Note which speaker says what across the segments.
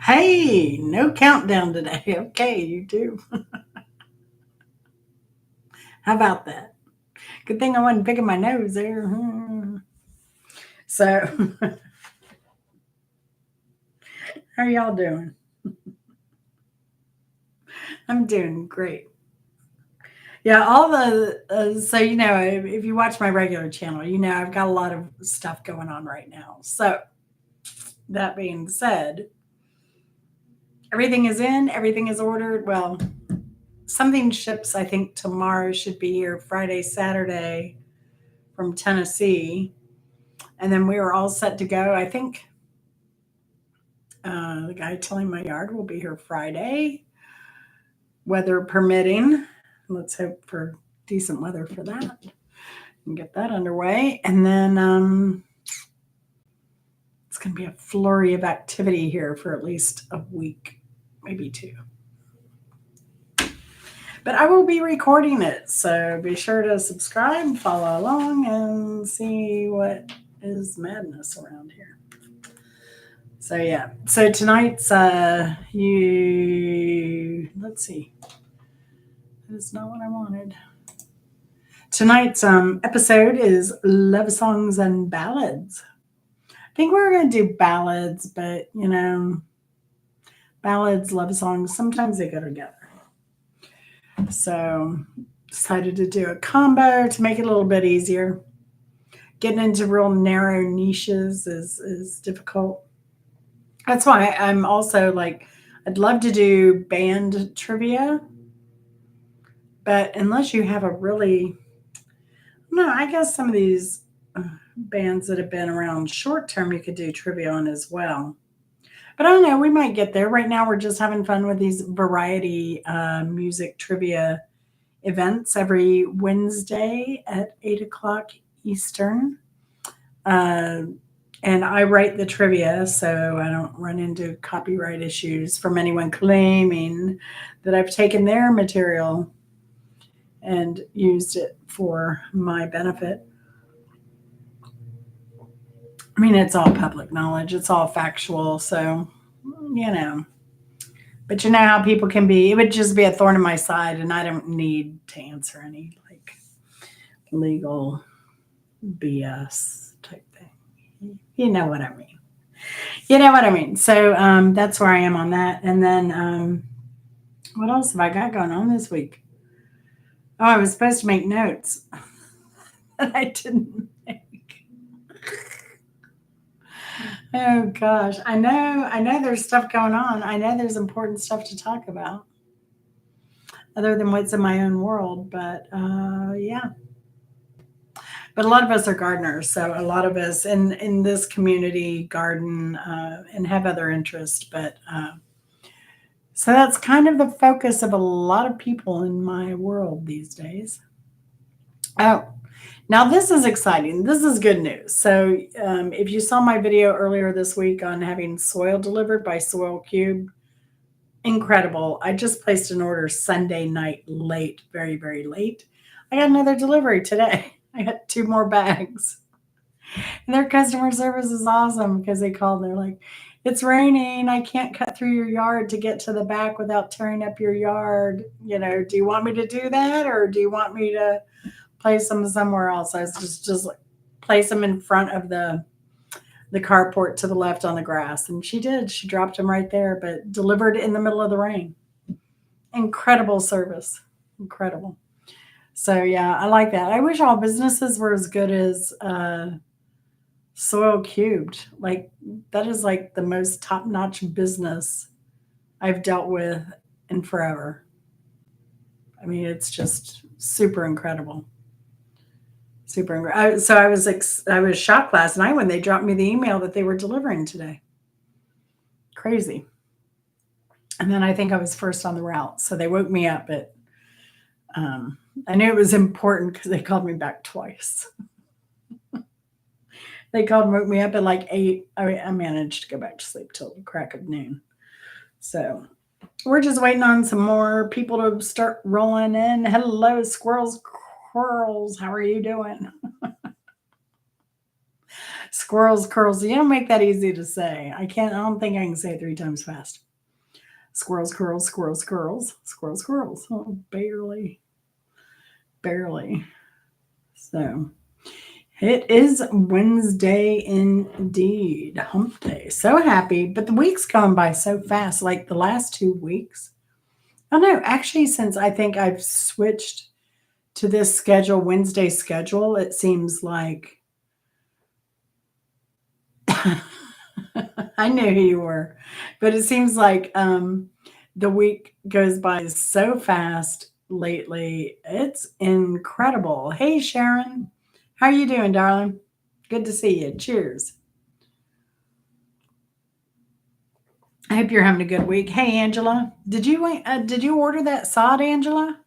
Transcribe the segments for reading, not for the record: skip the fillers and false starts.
Speaker 1: Hey, no countdown today. Okay, you do. How about that? Good thing I wasn't picking my nose there. So, how are y'all doing? I'm doing great. Yeah, all the so if you watch my regular channel, I've got a lot of stuff going on right now. So that being said, everything is in, everything is ordered. Well, something ships. I think tomorrow should be here Friday, Saturday from Tennessee, and then we were all set to go. I think the guy tilling my yard will be here Friday, weather permitting. Let's hope for decent weather for that and get that underway. And then it's going to be a flurry of activity here for at least a week, maybe two. But I will be recording it, so be sure to subscribe, follow along, and see what is madness around here. So yeah. So tonight's let's see. That is not what I wanted. Tonight's episode is love songs and ballads. I think we were going to do ballads, but ballads, love songs, sometimes they go together. So decided to do a combo to make it a little bit easier. Getting into real narrow niches is difficult. That's why I'm also like, I'd love to do band trivia, but unless you have a really, no, I guess some of these bands that have been around short term, you could do trivia on as well. But I don't know, we might get there. Right now, we're just having fun with these variety music trivia events every Wednesday at 8 o'clock Eastern. Uh, and I write the trivia, so I don't run into copyright issues from anyone claiming that I've taken their material and used it for my benefit. I mean, it's all public knowledge, it's all factual, so, you know. But you know how people can be, it would just be a thorn in my side, and I don't need to answer any like legal BS type thing. You know what I mean. You know what I mean. So that's where I am on that. And then what else have I got going on this week? Oh, I was supposed to make notes that I didn't make. Oh gosh, I know there's stuff going on. I know there's important stuff to talk about, other than what's in my own world. But yeah, but a lot of us are gardeners, so a lot of us in this community garden and have other interests. But so that's kind of the focus of a lot of people in my world these days. Oh, now this is exciting. This is good news. So if you saw my video earlier this week on having soil delivered by Soil Cube, incredible. I just placed an order Sunday night late, very, very late. I got another delivery today. I got two more bags. And their customer service is awesome because they called and they're like, it's raining. I can't cut through your yard to get to the back without tearing up your yard. Do you want me to do that, or do you want me to place them somewhere else? I was just like, place them in front of the carport to the left on the grass. And she did. She dropped them right there, but delivered in the middle of the rain. Incredible service. Incredible. So yeah, I like that. I wish all businesses were as good as Soil Cubed. Like, that is like the most top-notch business I've dealt with in forever. I mean, it's just super incredible. Super incredible. So I was shocked last night when they dropped me the email that they were delivering today. Crazy. And then I think I was first on the route, so they woke me up. But I knew it was important because they called me back twice. They called and woke me up at like 8. I managed to go back to sleep till the crack of noon. So we're just waiting on some more people to start rolling in. Hello, squirrels, squirrels. How are you doing? Squirrels, curls. You don't make that easy to say. I don't think I can say it 3 times fast. Squirrels, curls, squirrels, curls, squirrels, squirrels. Oh, barely, barely. So it is Wednesday indeed. Hump day. So happy. But the week's gone by so fast. Like the last 2 weeks. Oh no, actually, since I think I've switched to this schedule, Wednesday schedule, it seems like I knew who you were, but it seems like the week goes by so fast lately. It's incredible. Hey, Sharon, how are you doing, darling? Good to see you. Cheers. I hope you're having a good week. Hey, Angela, did you order that sod, Angela?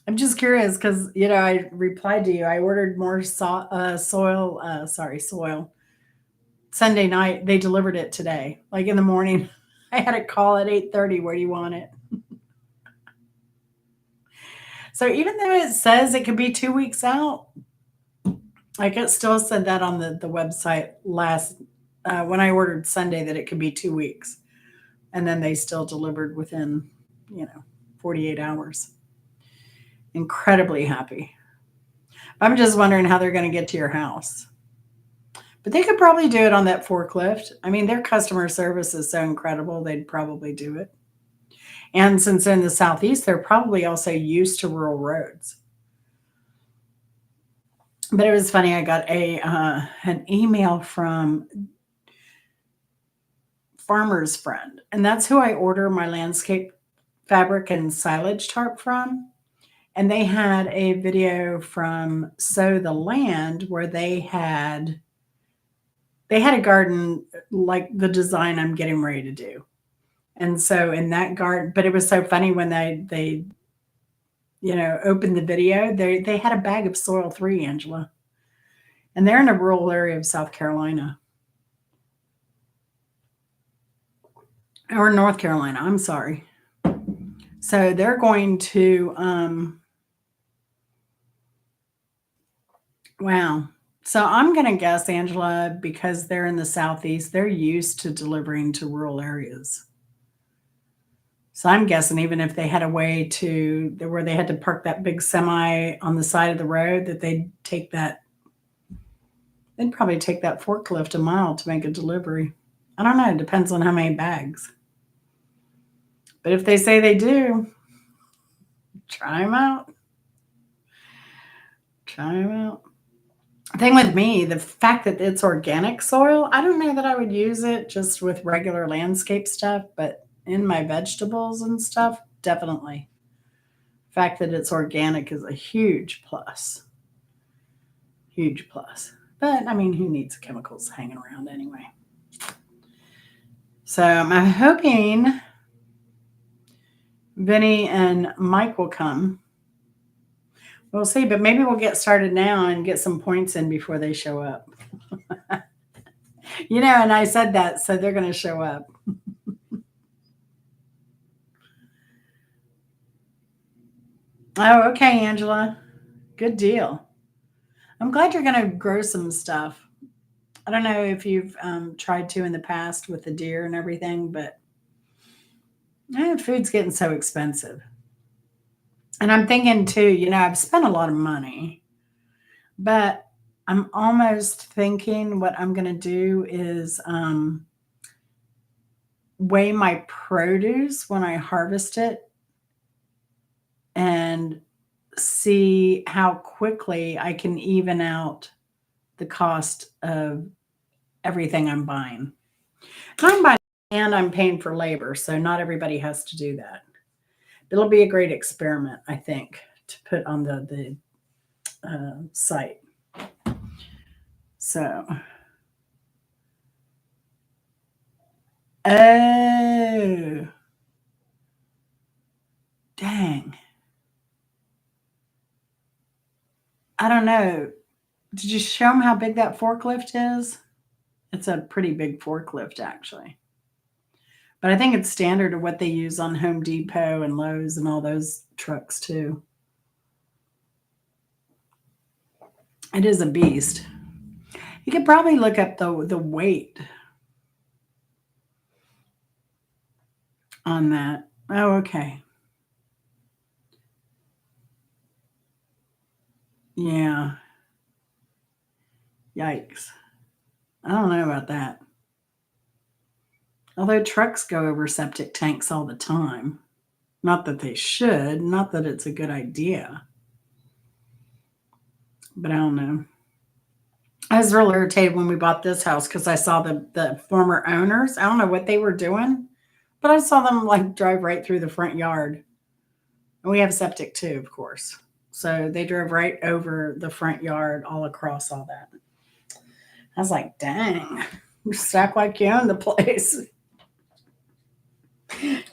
Speaker 1: I'm just curious because I replied to you. I ordered more soil. Soil. Sunday night. They delivered it today, like in the morning. I had a call at 8:30. Where do you want it? So even though it says it could be 2 weeks out, like it still said that on the website last when I ordered Sunday that it could be 2 weeks, and then they still delivered within you know 48 hours. Incredibly happy. I'm just wondering how they're going to get to your house. But they could probably do it on that forklift. I mean, their customer service is so incredible, they'd probably do it. And since they're in the Southeast, they're probably also used to rural roads. But it was funny. I got an email from Farmer's Friend, and that's who I order my landscape fabric and silage tarp from. And they had a video from Sow the Land where they had a garden like the design I'm getting ready to do. And so in that garden, but it was so funny when they opened the video, they had a bag of soil 3, Angela. And they're in a rural area of South Carolina or North Carolina. I'm sorry. So they're going to, wow. So I'm going to guess, Angela, because they're in the Southeast, they're used to delivering to rural areas. So I'm guessing even if they had a way to where they had to park that big semi on the side of the road, that they'd probably take that forklift a mile to make a delivery. I don't know. It depends on how many bags. But if they say they do, try them out. Try them out. Thing with me, the fact that it's organic soil, I don't know that I would use it just with regular landscape stuff, but in my vegetables and stuff, definitely. The fact that it's organic is a huge plus. Huge plus. But I mean, who needs chemicals hanging around anyway? So I'm hoping Vinny and Mike will come. We'll see, but maybe we'll get started now and get some points in before they show up. And I said that, so they're going to show up. Oh, okay, Angela. Good deal. I'm glad you're going to grow some stuff. I don't know if you've tried to in the past with the deer and everything, but food's getting so expensive. And I'm thinking too, I've spent a lot of money, but I'm almost thinking what I'm going to do is weigh my produce when I harvest it and see how quickly I can even out the cost of everything I'm buying. I'm buying and I'm paying for labor, so not everybody has to do that. It'll be a great experiment, I think, to put on the site. So, oh, dang. I don't know. Did you show them how big that forklift is? It's a pretty big forklift, actually. But I think it's standard to what they use on Home Depot and Lowe's and all those trucks, too. It is a beast. You could probably look up the weight on that. Oh, okay. Yeah. Yikes. I don't know about that. Although trucks go over septic tanks all the time. Not that they should, not that it's a good idea, but I don't know. I was real irritated when we bought this house because I saw the former owners. I don't know what they were doing, but I saw them like drive right through the front yard. And we have septic too, of course. So they drove right over the front yard, all across all that. I was like, dang, you just act like you own the place.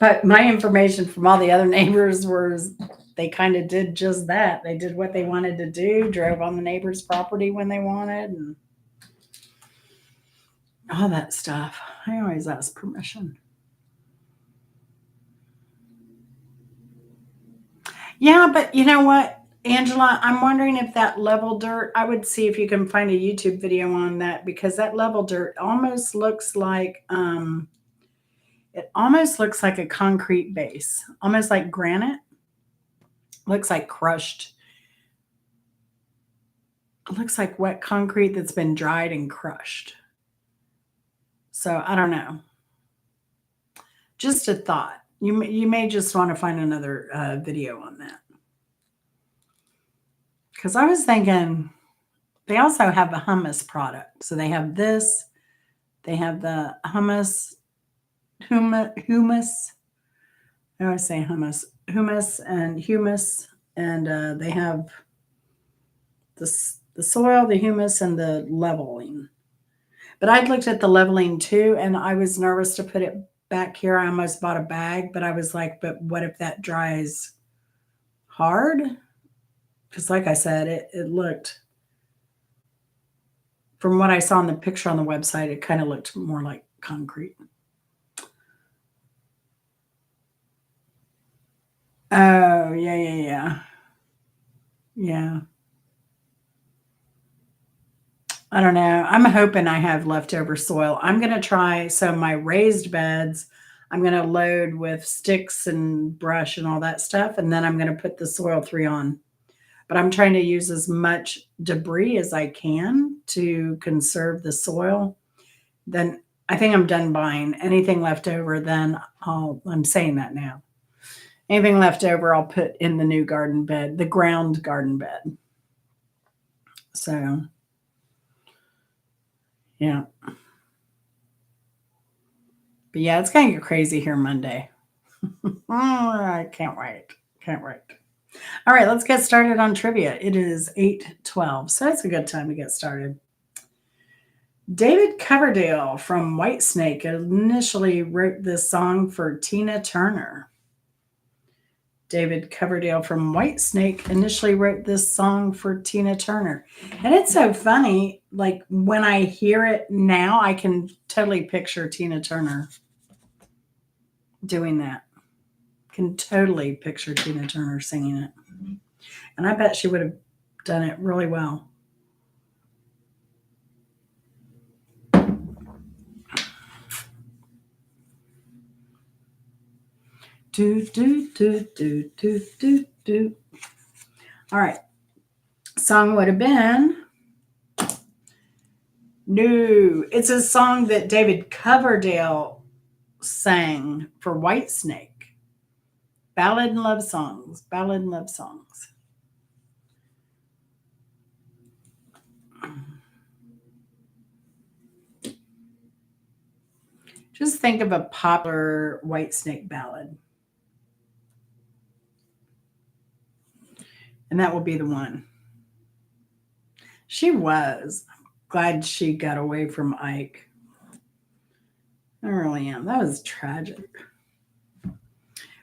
Speaker 1: But my information from all the other neighbors was they kind of did just that. They did what they wanted to do, drove on the neighbor's property when they wanted, and all that stuff. I always ask permission. Yeah, but you know what, Angela? I'm wondering if that level dirt, I would see if you can find a YouTube video on that because that level dirt almost looks like it almost looks like a concrete base, almost like granite. Looks like crushed. It looks like wet concrete that's been dried and crushed. So I don't know. Just a thought. You may just want to find another video on that because I was thinking they also have a hummus product. So they have this. They have the hummus. I always say hummus and humus, and they have the soil, the humus, and the leveling. But I'd looked at the leveling too, and I was nervous to put it back here. I almost bought a bag, but I was like, but what if that dries hard? Because, like I said, it looked, from what I saw in the picture on the website, it kind of looked more like concrete. Oh, yeah, yeah, yeah. Yeah. I don't know. I'm hoping I have leftover soil. I'm going to try. So, my raised beds, I'm going to load with sticks and brush and all that stuff. And then I'm going to put the soil 3 on. But I'm trying to use as much debris as I can to conserve the soil. Then I think I'm done buying anything left over. Then I'm saying that now. Anything left over, I'll put in the new garden bed, the ground garden bed. So, yeah. But yeah, it's going to get crazy here Monday. Oh, I can't wait. Can't wait. All right, let's get started on trivia. It is 8:12, so it's a good time to get started. David Coverdale from Whitesnake initially wrote this song for Tina Turner. David Coverdale from Whitesnake initially wrote this song for Tina Turner. And it's so funny, like when I hear it now, I can totally picture Tina Turner doing that. Can totally picture Tina Turner singing it. And I bet she would have done it really well. Do, do, do, do, do, do, do. All right. Song would have been No. It's a song that David Coverdale sang for Whitesnake. Ballad and love songs. Ballad and love songs. Just think of a popular Whitesnake ballad. And that will be the one. She was. Glad she got away from Ike. I really am. That was tragic.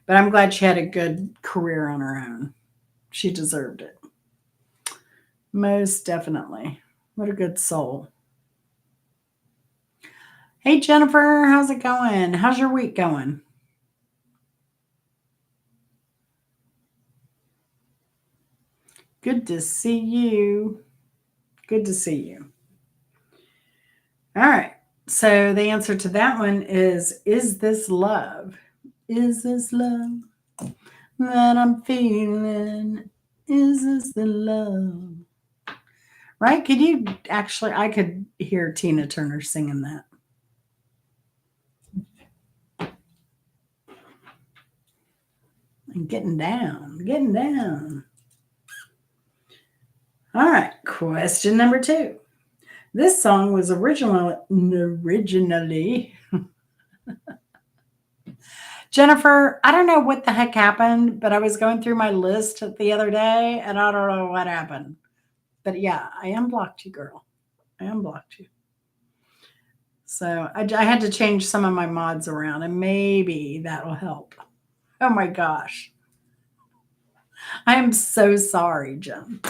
Speaker 1: But I'm glad she had a good career on her own. She deserved it. Most definitely. What a good soul. Hey, Jennifer, how's it going? How's your week going? Good to see you. Good to see you. All right. So the answer to that one is this love? Is this love that I'm feeling? Is this the love? Right? Could you actually, I could hear Tina Turner singing that. And getting down, getting down. All right. Question number 2. This song was originally Jennifer, I don't know what the heck happened, but I was going through my list the other day and I don't know what happened. But yeah, I unblocked you, girl. I unblocked you. So I had to change some of my mods around and maybe that'll help. Oh my gosh. I am so sorry, Jen.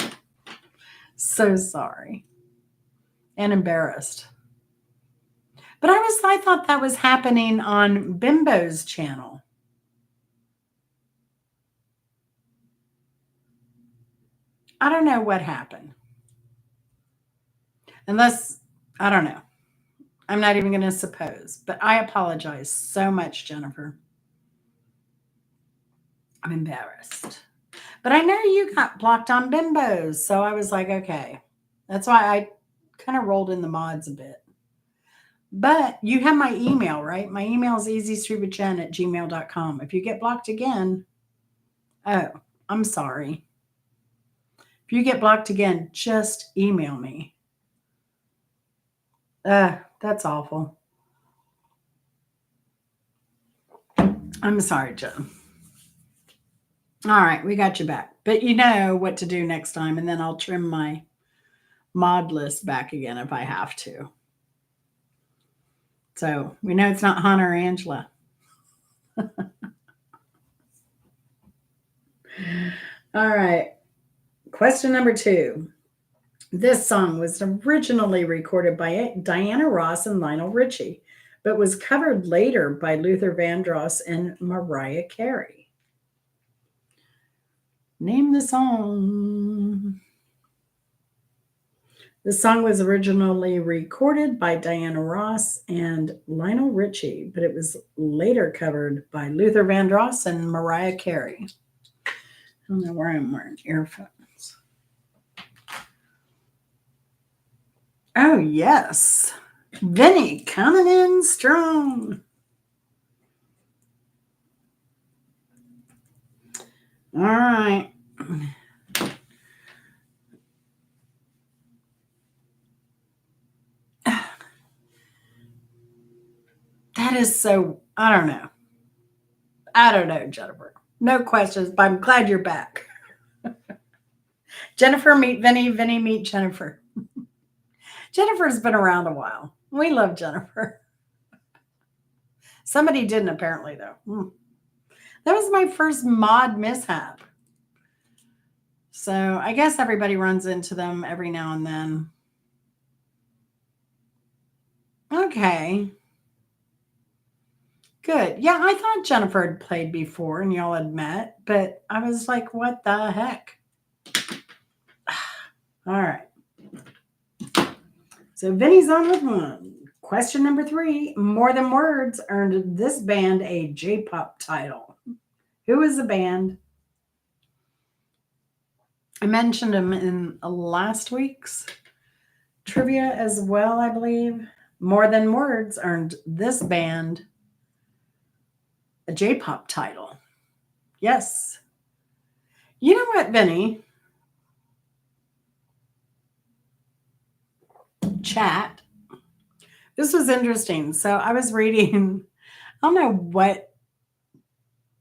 Speaker 1: So sorry. And embarrassed. But I thought that was happening on Bimbo's channel. I don't know what happened. Unless, I don't know. I'm not even going to suppose, but I apologize so much, Jennifer. I'm embarrassed. But I know you got blocked on Bimbos, so I was like, okay. That's why I kind of rolled in the mods a bit. But you have my email, right? My email is easystreetwithjen@gmail.com. If you get blocked again, oh, I'm sorry. If you get blocked again, just email me. That's awful. I'm sorry, Joe. All right, we got you back. But you know what to do next time, and then I'll trim my mod list back again if I have to. So we know it's not Hannah or Angela. All right. Question number 2. This song was originally recorded by Diana Ross and Lionel Richie, but was covered later by Luther Vandross and Mariah Carey. Name the song. The song was originally recorded by Diana Ross and Lionel Richie, but it was later covered by Luther Vandross and Mariah Carey. I don't know where I'm wearing earphones. Oh, yes. Vinny coming in strong. All right. That is so, I don't know. I don't know, Jennifer. No questions, but I'm glad you're back. Jennifer, meet Vinny. Vinny, meet Jennifer. Jennifer's been around a while. We love Jennifer. Somebody didn't, apparently, though. That was my first mod mishap. So I guess everybody runs into them every now and then. Okay. Good. Yeah, I thought Jennifer had played before and y'all had met, but I was like, what the heck? All right. So Vinny's on with one. Question number 3. More Than Words earned this band a J-pop title. Who is the band? I mentioned him in last week's trivia as well, I believe. More Than Words earned this band a J-pop title. Yes. You know what, Vinny? Chat. This was interesting. So I was reading, I don't know what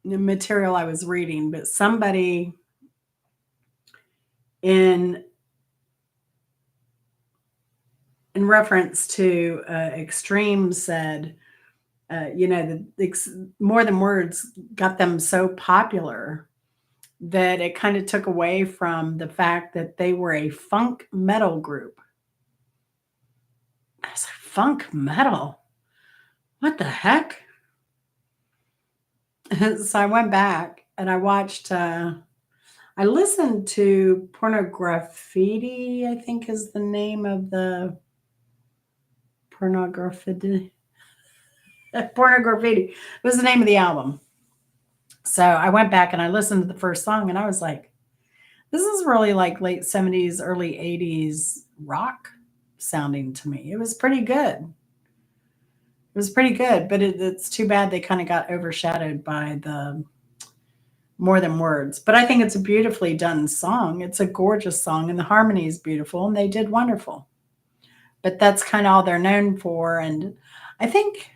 Speaker 1: material I was reading, but somebody in reference to Extreme said, More Than Words got them so popular that it kind of took away from the fact that they were a funk metal group. I was like, funk metal? What the heck? So I went back and I watched, I listened to Pornograffiti, I think is the name of the Pornography. Pornography was the name of the album. So I went back and I listened to the first song and I was like, this is really like late 70s, early 80s rock sounding to me. It was pretty good. It was pretty good, but it's too bad they kind of got overshadowed by the more than words. But I think it's a beautifully done song. It's a gorgeous song, and the harmony is beautiful, and they did wonderful. But that's kind of all they're known for. And I think,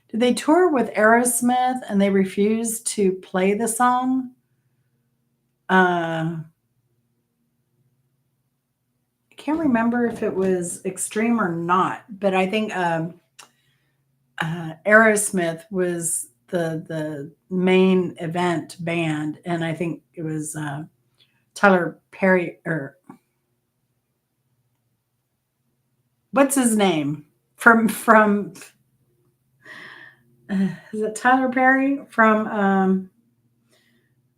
Speaker 1: did they tour with Aerosmith and they refused to play the song? I can't remember if it was Extreme or not, but I think Aerosmith was the main event band, and I think it was Tyler Perry or what's his name from is it Tyler Perry from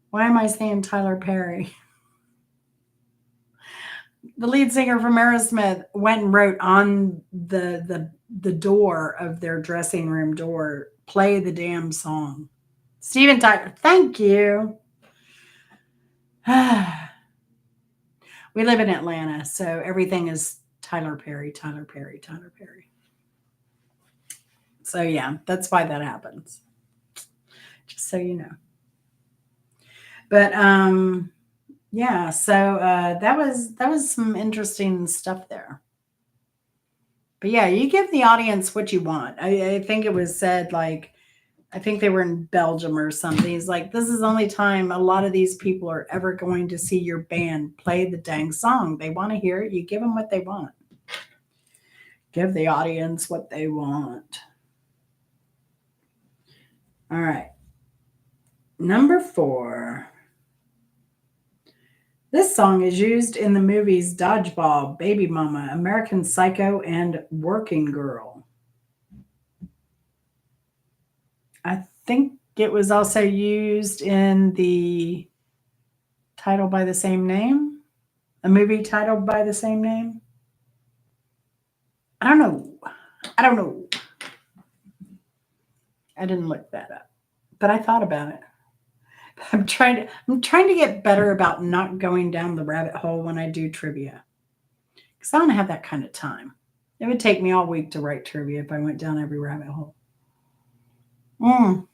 Speaker 1: why am I saying Tyler Perry? The lead singer from Aerosmith went and wrote on the door of their dressing room door, play the damn song. Steven Tyler, thank you. We live in Atlanta, so everything is Tyler Perry, Tyler Perry, Tyler Perry. So yeah, that's why that happens. Just so you know. But yeah, so that was some interesting stuff there. But yeah, you give the audience what you want. I think it was said like, I think they were in Belgium or something. He's like, this is the only time a lot of these people are ever going to see your band play the dang song. They want to hear it. You give them what they want. Give the audience what they want. All right. Number 4. This song is used in the movies Dodgeball, Baby Mama, American Psycho, and Working Girl. I think it was also used in the title by the same name, a movie titled by the same name. I don't know. I didn't look that up, but I thought about it. I'm trying to get better about not going down the rabbit hole when I do trivia. Because I don't have that kind of time. It would take me all week to write trivia if I went down every rabbit hole. No,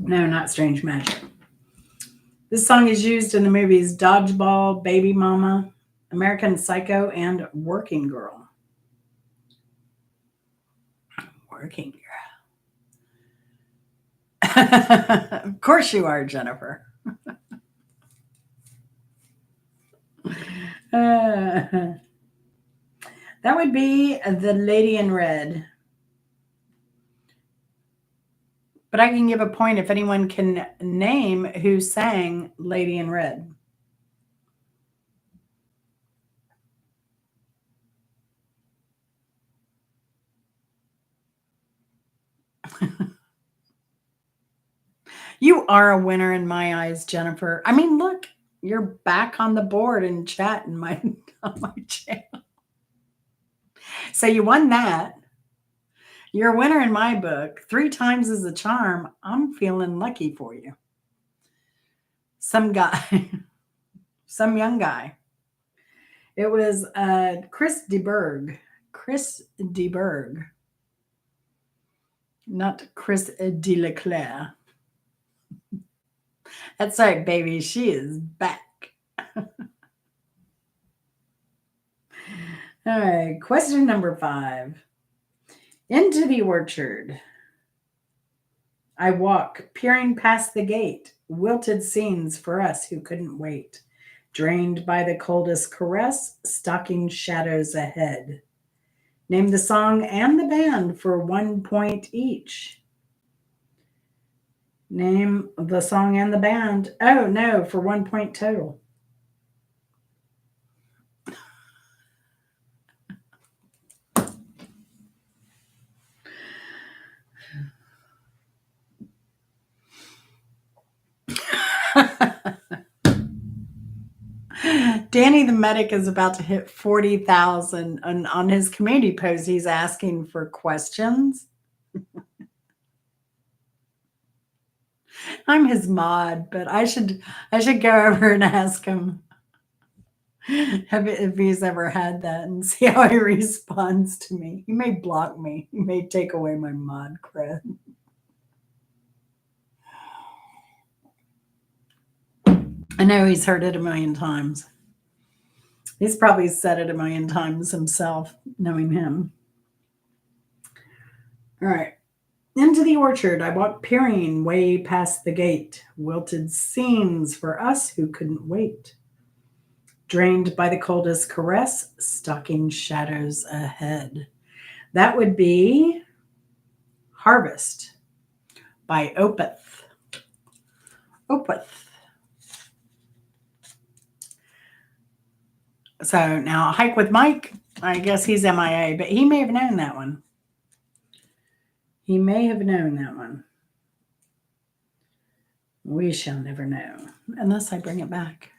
Speaker 1: not Strange Magic. This song is used in the movies Dodgeball, Baby Mama, American Psycho, and Working Girl. Working Girl. Of course you are, Jennifer. That would be The Lady in Red. But I can give a point if anyone can name who sang Lady in Red. You are a winner in my eyes, Jennifer. I mean, look, you're back on the board in chat in my on my channel. So you won that. You're a winner in my book. 3 times is a charm. I'm feeling lucky for you. Some guy, some young guy. It was Chris DeBerg. Chris DeBerg. Not Chris de Leclerc. That's right, baby. She is back. All right. Question number 5. Into the orchard I walk, peering past the gate. Wilted scenes for us who couldn't wait. Drained by the coldest caress, stalking shadows ahead. Name the song and the band for 1 point each. Name the song and the band. Oh, no, for 1 point total. Danny the medic is about to hit 40,000, and on his community post, he's asking for questions. I'm his mod, but I should go over and ask him if he's ever had that and see how he responds to me. He may block me. He may take away my mod cred. I know he's heard it a million times. He's probably said it a million times himself, knowing him. All right. Into the orchard, I walked peering way past the gate. Wilted scenes for us who couldn't wait. Drained by the coldest caress, stalking shadows ahead. That would be Harvest by Opeth. Opeth. So now, Hike with Mike, I guess he's MIA, but he may have known that one. He may have known that one. We shall never know, unless I bring it back.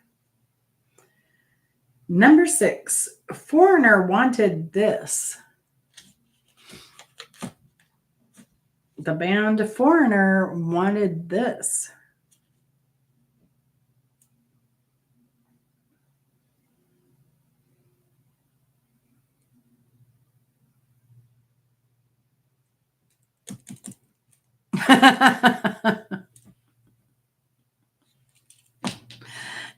Speaker 1: Number 6, Foreigner wanted this. The band Foreigner wanted this.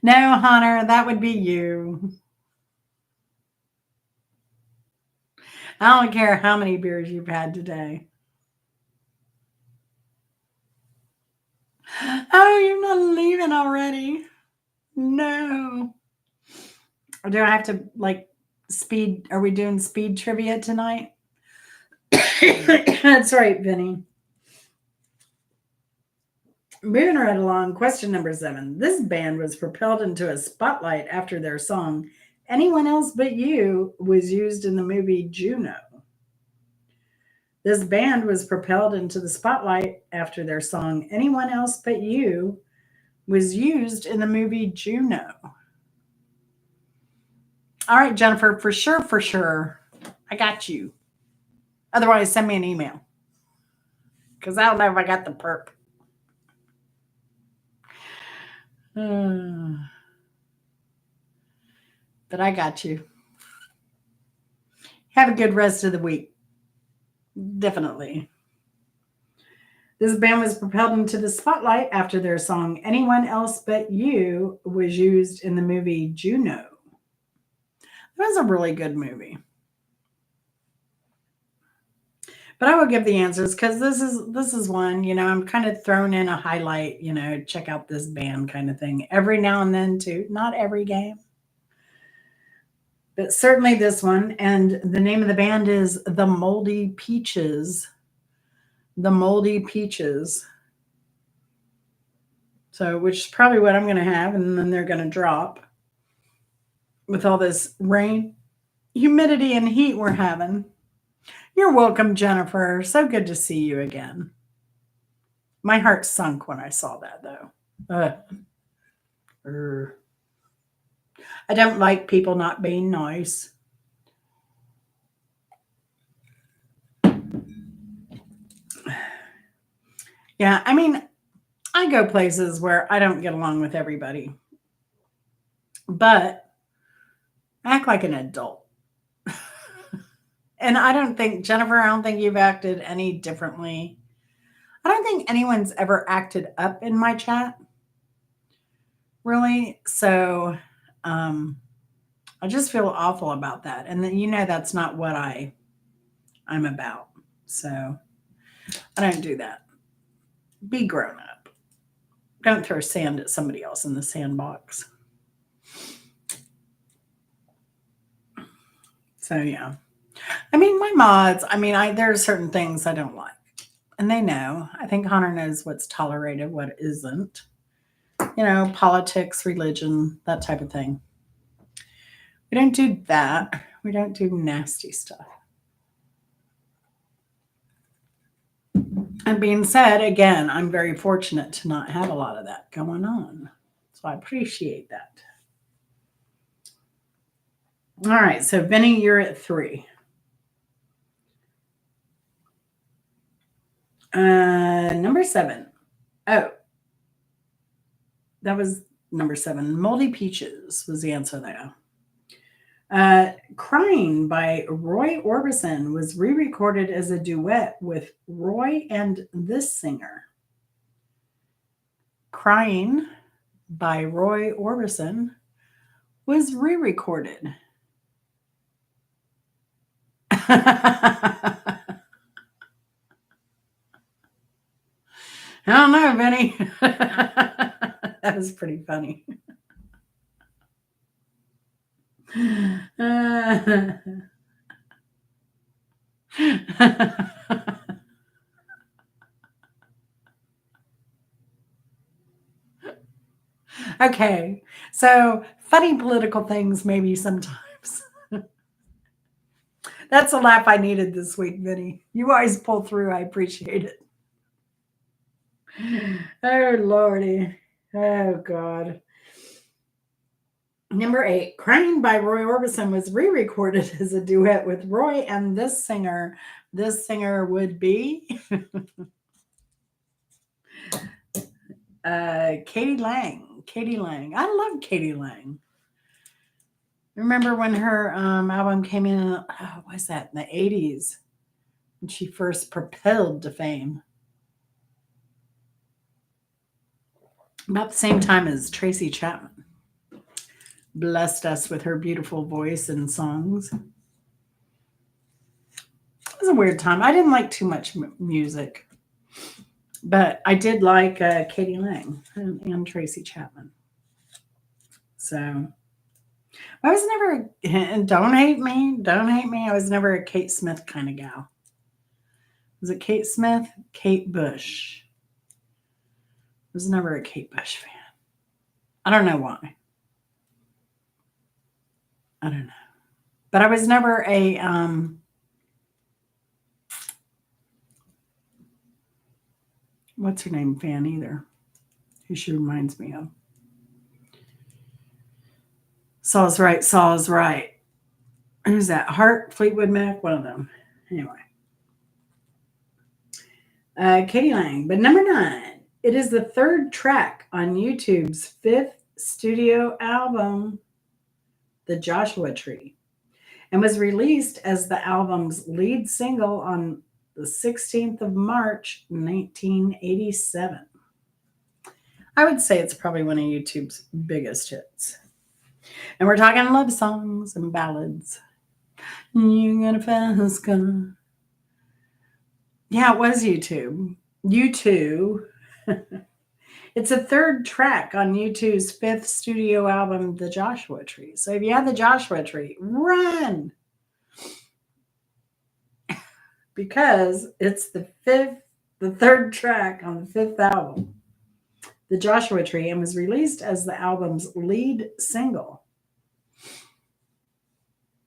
Speaker 1: No, Hunter, that would be you. I don't care how many beers you've had today. Oh, you're not leaving already. No. Or do I have to speed? Are we doing speed trivia tonight? That's right, Vinny. Moving right along, question number 7. This band was propelled into a spotlight after their song Anyone Else But You was used in the movie Juno. This band was propelled into the spotlight after their song Anyone Else But You was used in the movie Juno. All right, Jennifer, for sure. I got you. Otherwise, send me an email. Because I don't know if I got the perp. But I got you. Have a good rest of the week. Definitely. This band was propelled into the spotlight after their song Anyone Else But You was used in the movie Juno. That was a really good movie. But I will give the answers because this is one, I'm kind of thrown in a highlight, check out this band kind of thing every now and then too. Not every game. But certainly this one. And the name of the band is The Moldy Peaches. The Moldy Peaches. So, which is probably what I'm going to have. And then they're going to drop with all this rain, humidity, and heat we're having. You're welcome, Jennifer. So good to see you again. My heart sunk when I saw that, though. I don't like people not being nice. Yeah, I mean, I go places where I don't get along with everybody, but act like an adult. And I don't think, Jennifer, I don't think you've acted any differently. I don't think anyone's ever acted up in my chat, really. So I just feel awful about that. And then, that's not what I'm about. So I don't do that. Be grown up. Don't throw sand at somebody else in the sandbox. So, yeah. I mean, my mods, there are certain things I don't like. And they know. I think Hunter knows what's tolerated, what isn't. Politics, religion, that type of thing. We don't do that. We don't do nasty stuff. And being said, again, I'm very fortunate to not have a lot of that going on. So I appreciate that. All right. So, Benny, you're at 3. Number 7. Oh, that was number 7. Moldy Peaches was the answer there. Crying by Roy Orbison was re recorded as a duet with Roy and this singer. Crying by Roy Orbison was re recorded. I don't know, Benny. That was pretty funny. Okay, so funny political things maybe sometimes. That's a laugh I needed this week, Vinny. You always pull through. I appreciate it. Oh, Lordy. Oh, God. Number 8, Crying by Roy Orbison was re recorded as a duet with Roy and this singer. This singer would be Katie Lang. Katie Lang. I love Katie Lang. Remember when her album came in, what was that, in the 80s, when she first propelled to fame? About the same time as Tracy Chapman blessed us with her beautiful voice and songs. It was a weird time. I didn't like too much music, but I did like Katie Lang and Tracy Chapman. So I was never, and don't hate me, I was never a Kate Smith kind of gal. Was it Kate Smith? Kate Bush. I was never a Kate Bush fan. I don't know why. I don't know. But I was never a what's her name fan either. Who she reminds me of. Saul's right, Saul's right. Who's that? Hart, Fleetwood Mac, one of them. Anyway. Katie Lang. But number 9, it is the 3rd track on YouTube's 5th studio album, The Joshua Tree, and was released as the album's lead single on the 16th of March, 1987. I would say it's probably one of YouTube's biggest hits. And we're talking love songs and ballads. You got a fast car. Yeah, it was YouTube. YouTube. It's a 3rd track on YouTube's 5th studio album, The Joshua Tree. So if you have The Joshua Tree, run! Because it's the 3rd track on the 5th album, The Joshua Tree, and was released as the album's lead single.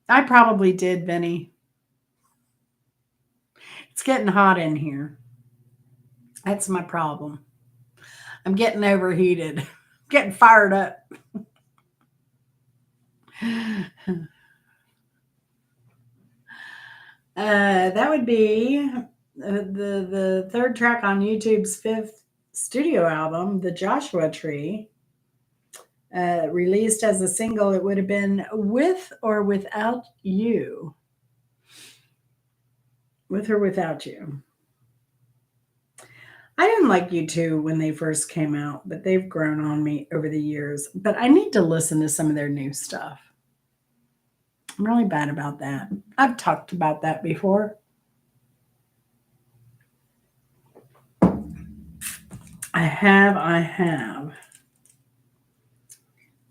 Speaker 1: I probably did, Vinny. It's getting hot in here. That's my problem. I'm getting overheated. Getting fired up. That would be the 3rd track on YouTube's 5th studio album, The Joshua Tree. Released as a single, it would have been With or Without You. With or Without You. I didn't like U2 when they first came out, but they've grown on me over the years. But I need to listen to some of their new stuff. I'm really bad about that. I've talked about that before. I have.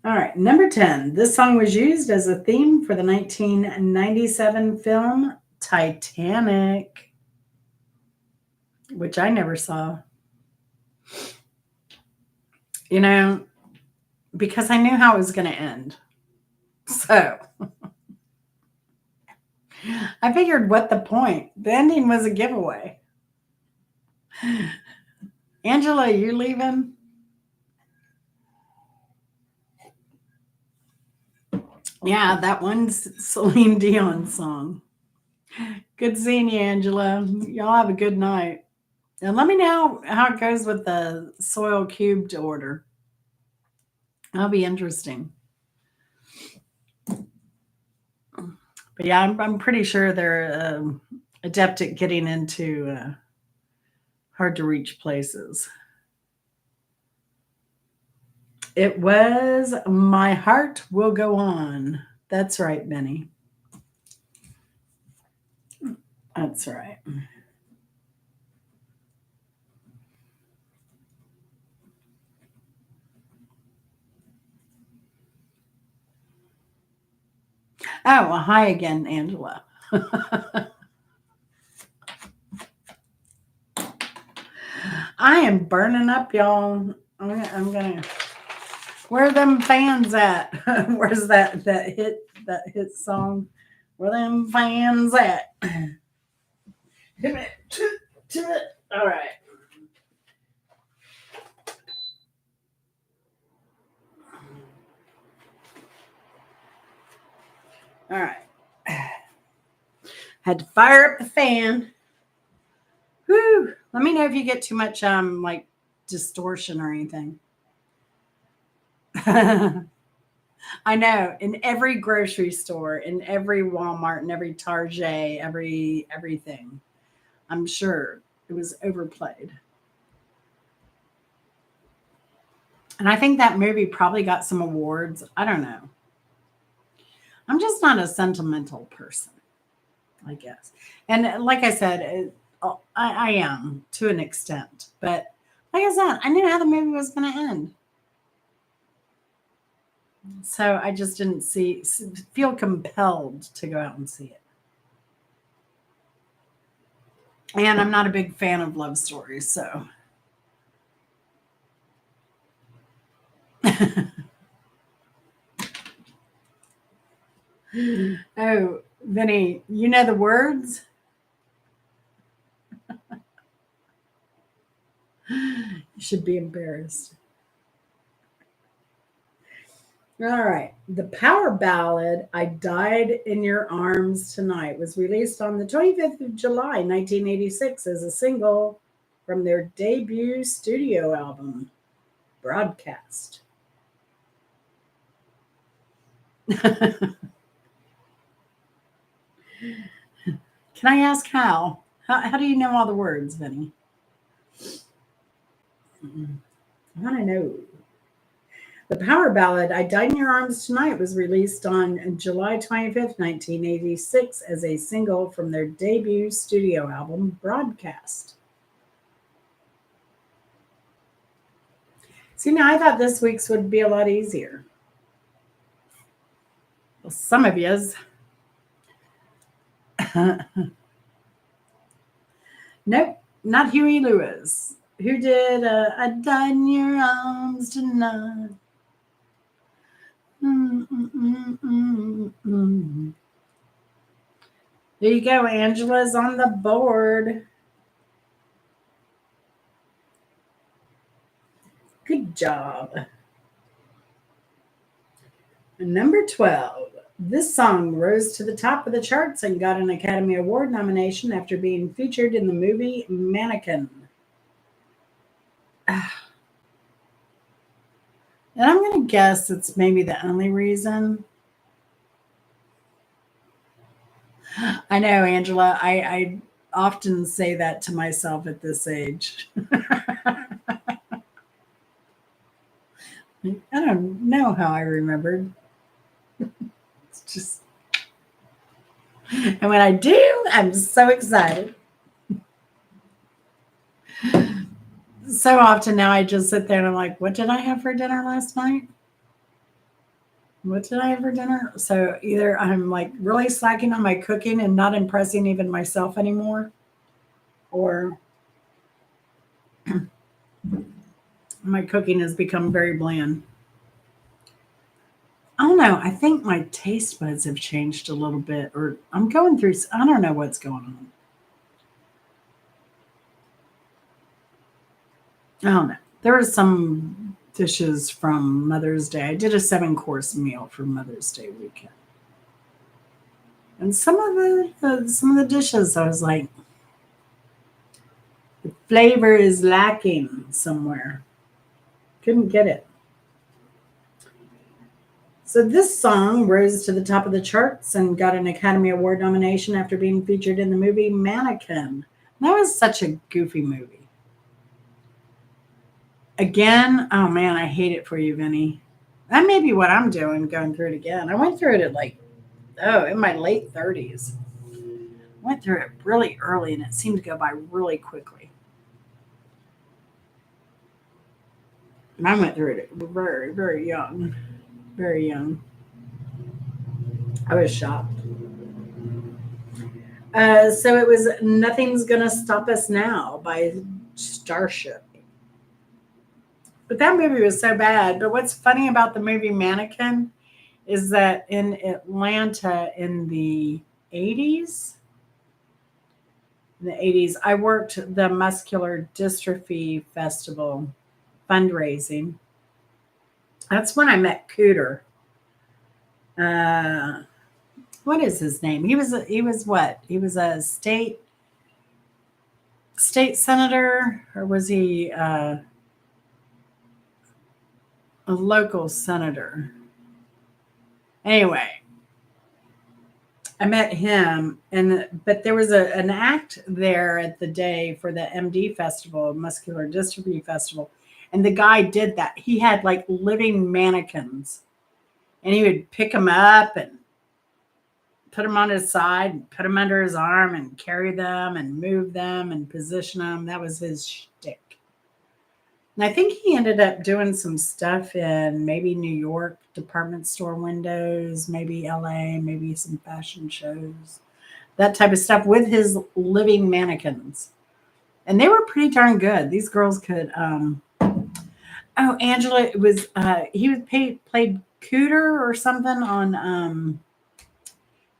Speaker 1: All right, number 10. This song was used as a theme for the 1997 film Titanic, which I never saw. You know, because I knew how it was going to end. So I figured, what the point? The ending was a giveaway. Angela, you leaving? Yeah, that one's Celine Dion song. Good seeing you, Angela. Y'all have a good night. And let me know how it goes with the soil cubed order. That'll be interesting. But yeah, I'm pretty sure they're adept at getting into hard to reach places. It was My Heart Will Go On. That's right, Benny. That's right. Oh, well, hi again, Angela. I am burning up, y'all. I'm gonna. Where are them fans at? Where's that hit song? Where them fans at? Hit it. To it. All right. All right. Had to fire up the fan. Whew. Let me know if you get too much like distortion or anything. I know. In every grocery store, in every Walmart, in every Target, everything. I'm sure it was overplayed. And I think that movie probably got some awards. I don't know. I'm just not a sentimental person, I guess. And like I said, I am to an extent. But like I said, I knew how the movie was going to end. So I just didn't feel compelled to go out and see it. And I'm not a big fan of love stories, so oh, Vinny, you know the words? You should be embarrassed. All right. The power ballad I Died in Your Arms Tonight was released on the 25th of July, 1986 as a single from their debut studio album, Broadcast. Can I ask how? How do you know all the words, Vinny? I want to know. The power ballad I Died in Your Arms Tonight was released on July 25th, 1986 as a single from their debut studio album, Broadcast. See, now I thought this week's would be a lot easier. Well, some of yous. Nope, not Huey Lewis. Who did I Died in Your Arms Tonight? Mm. There you go. Angela's on the board. Good job. Number 12. This song rose to the top of the charts and got an Academy Award nomination after being featured in the movie Mannequin. And I'm going to guess it's maybe the only reason. I know, Angela. I often say that to myself at this age. I don't know how I remembered. It's just, and when I do, I'm so excited. So often now I just sit there and I'm like, what did I have for dinner last night? What did I have for dinner? So either I'm like really slacking on my cooking and not impressing even myself anymore, or my cooking has become very bland. I don't know. I think my taste buds have changed a little bit, or I'm going through, I don't know what's going on. I don't know. There was some dishes from Mother's Day. I did a 7-course meal for Mother's Day weekend. And some of the dishes, I was like, the flavor is lacking somewhere. Couldn't get it. So this song rose to the top of the charts and got an Academy Award nomination after being featured in the movie Mannequin. That was such a goofy movie. Again, oh man, I hate it for you, Vinny. That may be what I'm doing, going through it again. I went through it at in my late 30s. Went through it really early and it seemed to go by really quickly. And I went through it very, very young. Very young. I was shocked. So it was Nothing's Gonna Stop Us Now by Starship. But that movie was so bad. But what's funny about the movie Mannequin is that in Atlanta in the 80s, I worked the Muscular Dystrophy Festival fundraising. That's when I met Cooter. What is his name? He was what? He was a state senator, or was he a local senator? Anyway, I met him, but there was an act there at the day for the MD Festival, Muscular Dystrophy Festival, and the guy did that. He had like living mannequins, and he would pick them up and put them on his side, and put them under his arm, and carry them, and move them, and position them. That was his shtick. And I think he ended up doing some stuff in maybe New York department store windows, maybe LA, maybe some fashion shows, that type of stuff with his living mannequins. And they were pretty darn good. These girls could. Angela was. He was played Cooter or something on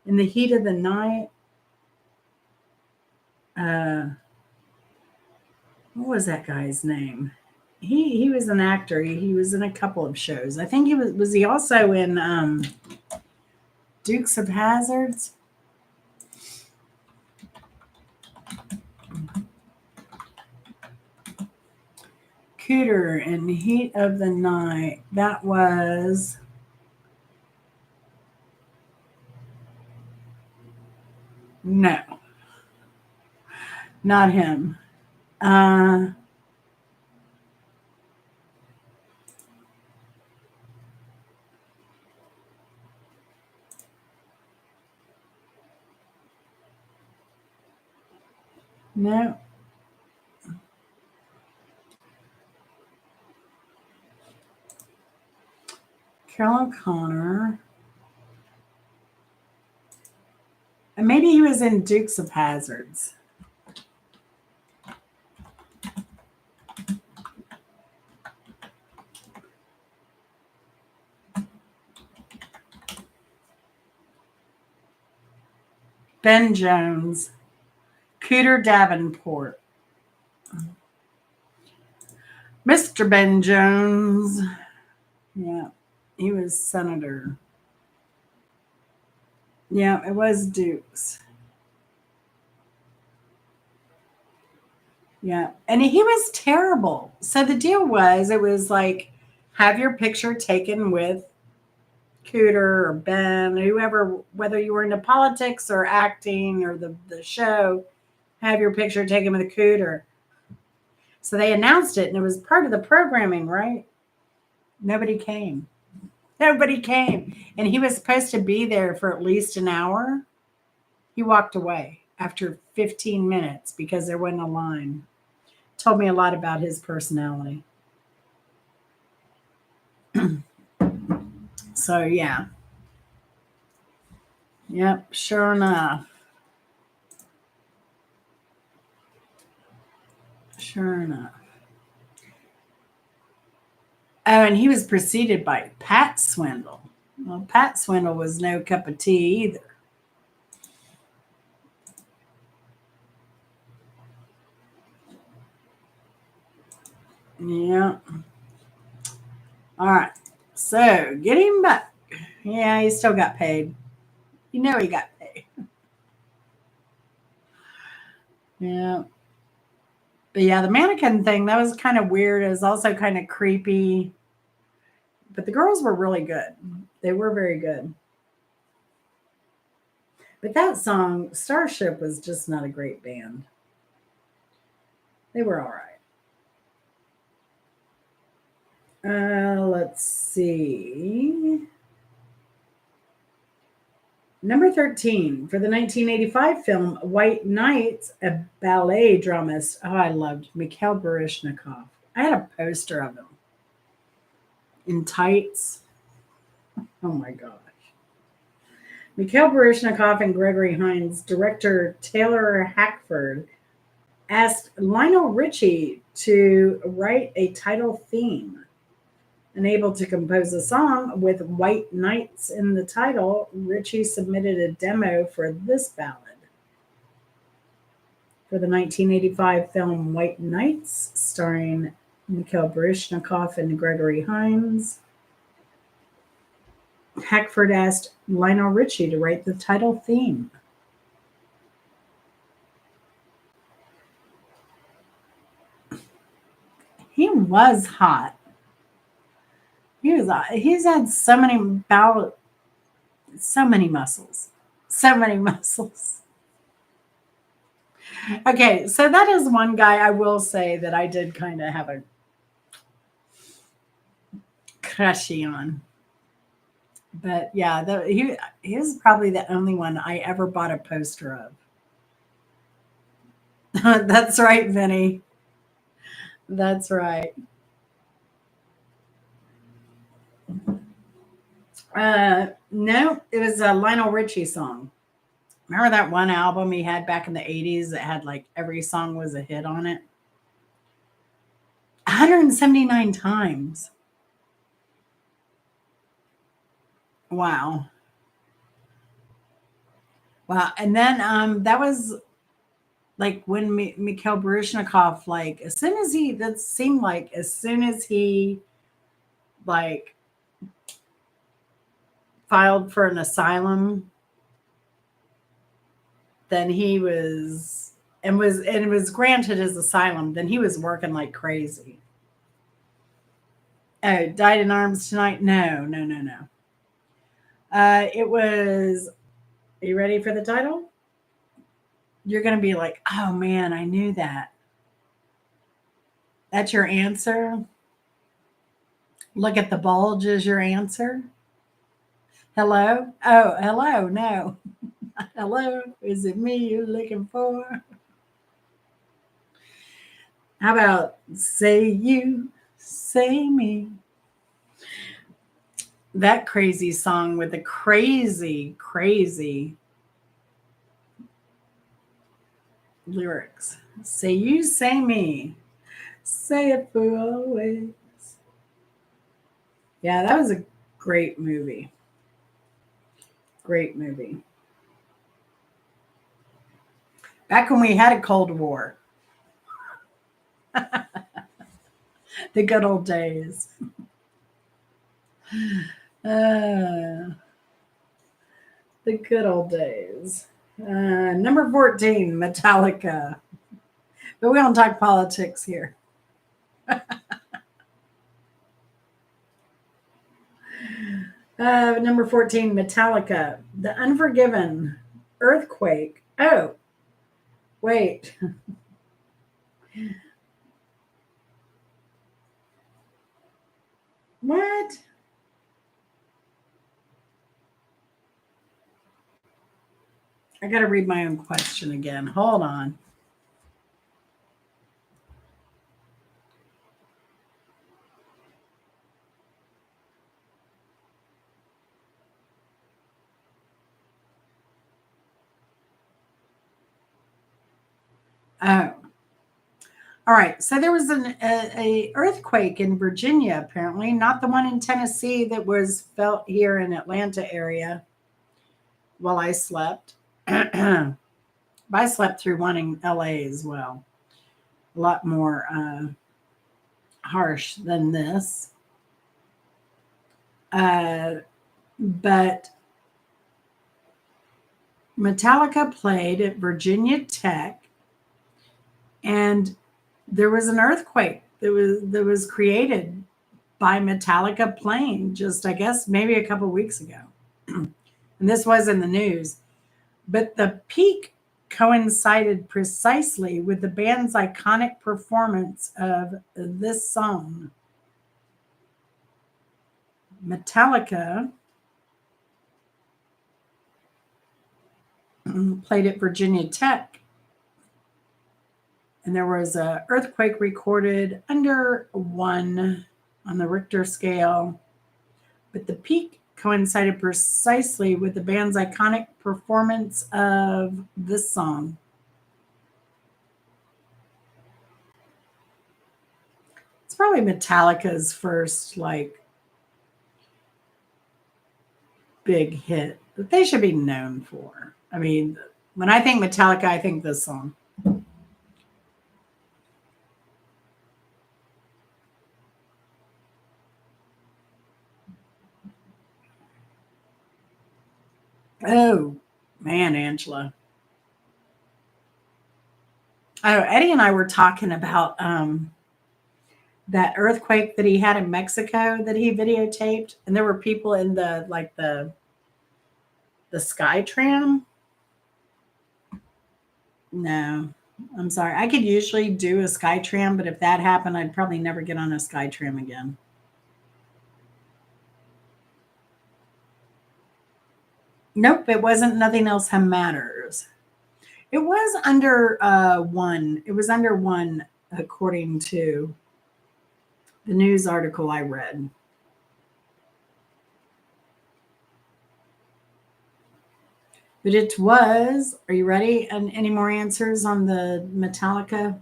Speaker 1: In the Heat of the Night. What was that guy's name? He was an actor. He was in a couple of shows. I think he was he also in Dukes of Hazzards? Cooter in Heat of the Night. That was no, not him. Uh, no. Carol O'Connor. And maybe he was in Dukes of Hazzards. Ben Jones. Cooter Davenport. Mr. Ben Jones. Yeah, he was senator. Yeah, it was Dukes. Yeah. And he was terrible. So the deal was, it was like, have your picture taken with Cooter or Ben, whoever, whether you were into politics or acting or the show, have your picture taken with Cooter. So they announced it and it was part of the programming, right? Nobody came. Nobody came. And he was supposed to be there for at least an hour. He walked away after 15 minutes because there wasn't a line. Told me a lot about his personality. So yeah. Yep, sure enough. Sure enough. Oh, and he was preceded by Pat Swindle. Well, Pat Swindle was no cup of tea either. Yeah. All right. So getting back. Yeah, he still got paid. You know he got paid. Yeah. But yeah, the mannequin thing, that was kind of weird. It was also kind of creepy. But the girls were really good. They were very good. But that song, Starship, was just not a great band. They were all right. Let's see. Number 13 for the 1985 film White Nights, a ballet dramatist. Oh, I loved Mikhail Baryshnikov. I had a poster of him in tights. Oh my gosh. Mikhail Baryshnikov and Gregory Hines, director Taylor Hackford asked Lionel Richie to write a title theme. Unable to compose a song with White Nights in the title, Ritchie submitted a demo for this ballad. For the 1985 film White Nights, starring Mikhail Baryshnikov and Gregory Hines, Hackford asked Lionel Richie to write the title theme. He was hot. He's had so many muscles. So many muscles. Okay, so that is one guy I will say that I did kind of have a crushy on. But yeah, he was probably the only one I ever bought a poster of. That's right, Vinny. That's right. No, it was a Lionel Richie song. Remember that one album he had back in the 80s that had like every song was a hit on it? 179 times. Wow. Wow. And then that was like when Mikhail Baryshnikov, like as soon as he, that seemed like as soon as he like filed for an asylum, then he was granted his asylum, then he was working like crazy. Oh, died in arms tonight? No, no, no, no. It was. Are you ready for the title? You're gonna be like, oh man, I knew that. That's your answer. Look at the bulge is your answer. Hello? Oh, hello. No. Hello. Is it me you're looking for? How about say you, say me? That crazy song with the crazy, crazy lyrics. Say you, say me. Say it for always. Yeah, that was a great movie. Great movie. Back when we had a Cold War, the good old days. Uh, the good old days. Number 14, Metallica. But we don't talk politics here. Number 14, Metallica. The Unforgiven. Earthquake. Oh, wait. What? I got to read my own question again. Hold on. Oh, all right. So there was a earthquake in Virginia, apparently, not the one in Tennessee that was felt here in Atlanta area while I slept. But I slept through one in LA as well. A lot more harsh than this. But Metallica played at Virginia Tech, and there was an earthquake that was created by Metallica playing just, I guess, maybe a couple weeks ago. And this was in the news. But the peak coincided precisely with the band's iconic performance of this song. Metallica played at Virginia Tech, and there was an earthquake recorded under 1 on the Richter scale, but the peak coincided precisely with the band's iconic performance of this song. It's probably Metallica's first big hit that they should be known for. I mean, when I think Metallica, I think this song. Oh, man, Angela. Oh, Eddie and I were talking about that earthquake that he had in Mexico that he videotaped, and there were people in the sky tram. No, I'm sorry. I could usually do a sky tram, but if that happened, I'd probably never get on a sky tram again. Nope, it wasn't. Nothing else matters. It was under 1. It was under 1, according to the news article I read. But it was. Are you ready? And any more answers on the Metallica?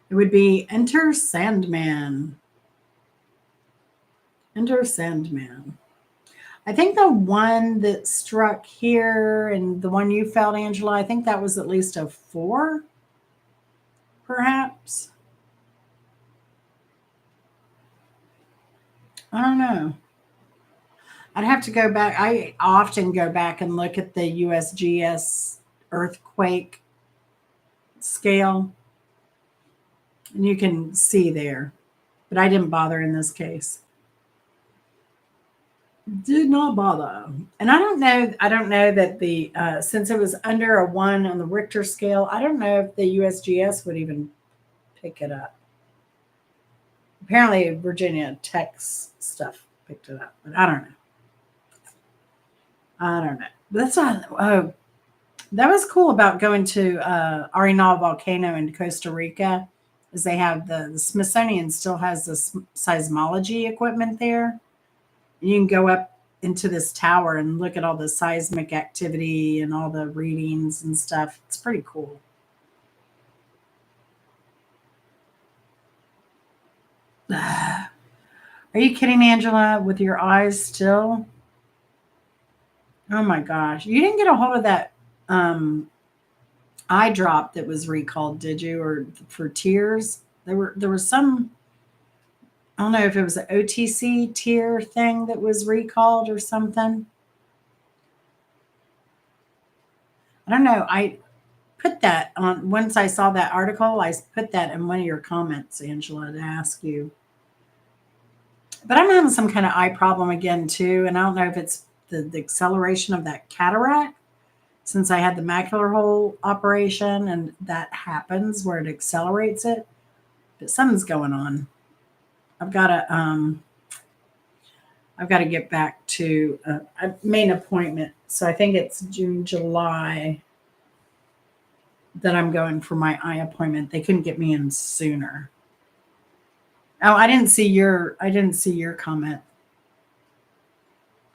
Speaker 1: It would be Enter Sandman. Enter Sandman. I think the one that struck here and the one you felt, Angela, I think that was at least a 4, perhaps. I don't know. I'd have to go back. I often go back and look at the USGS earthquake scale, and you can see there. But I didn't bother in this case. Did not bother. And I don't know. I don't know that the since it was under a 1 on the Richter scale, I don't know if the USGS would even pick it up. Apparently, Virginia Tech's stuff picked it up, but I don't know. I don't know. But that's not. Oh, that was cool about going to Arenal volcano in Costa Rica, is they have the Smithsonian still has the seismology equipment there. And you can go up into this tower and look at all the seismic activity and all the readings and stuff. It's pretty cool. Are you kidding, Angela? With your eyes still? Oh my gosh. You didn't get a hold of that eye drop that was recalled, did you? Or for tears? There was some, I don't know if it was an OTC tear thing that was recalled or something. I don't know. I put that on once I saw that article, I put that in one of your comments, Angela, to ask you. But I'm having some kind of eye problem again too, and I don't know if it's the acceleration of that cataract since I had the macular hole operation, and that happens where it accelerates it. But something's going on. I've got to I've got to get back to I made an appointment, so I think it's June, July that I'm going for my eye appointment. They couldn't get me in sooner. Oh, I didn't see your comment,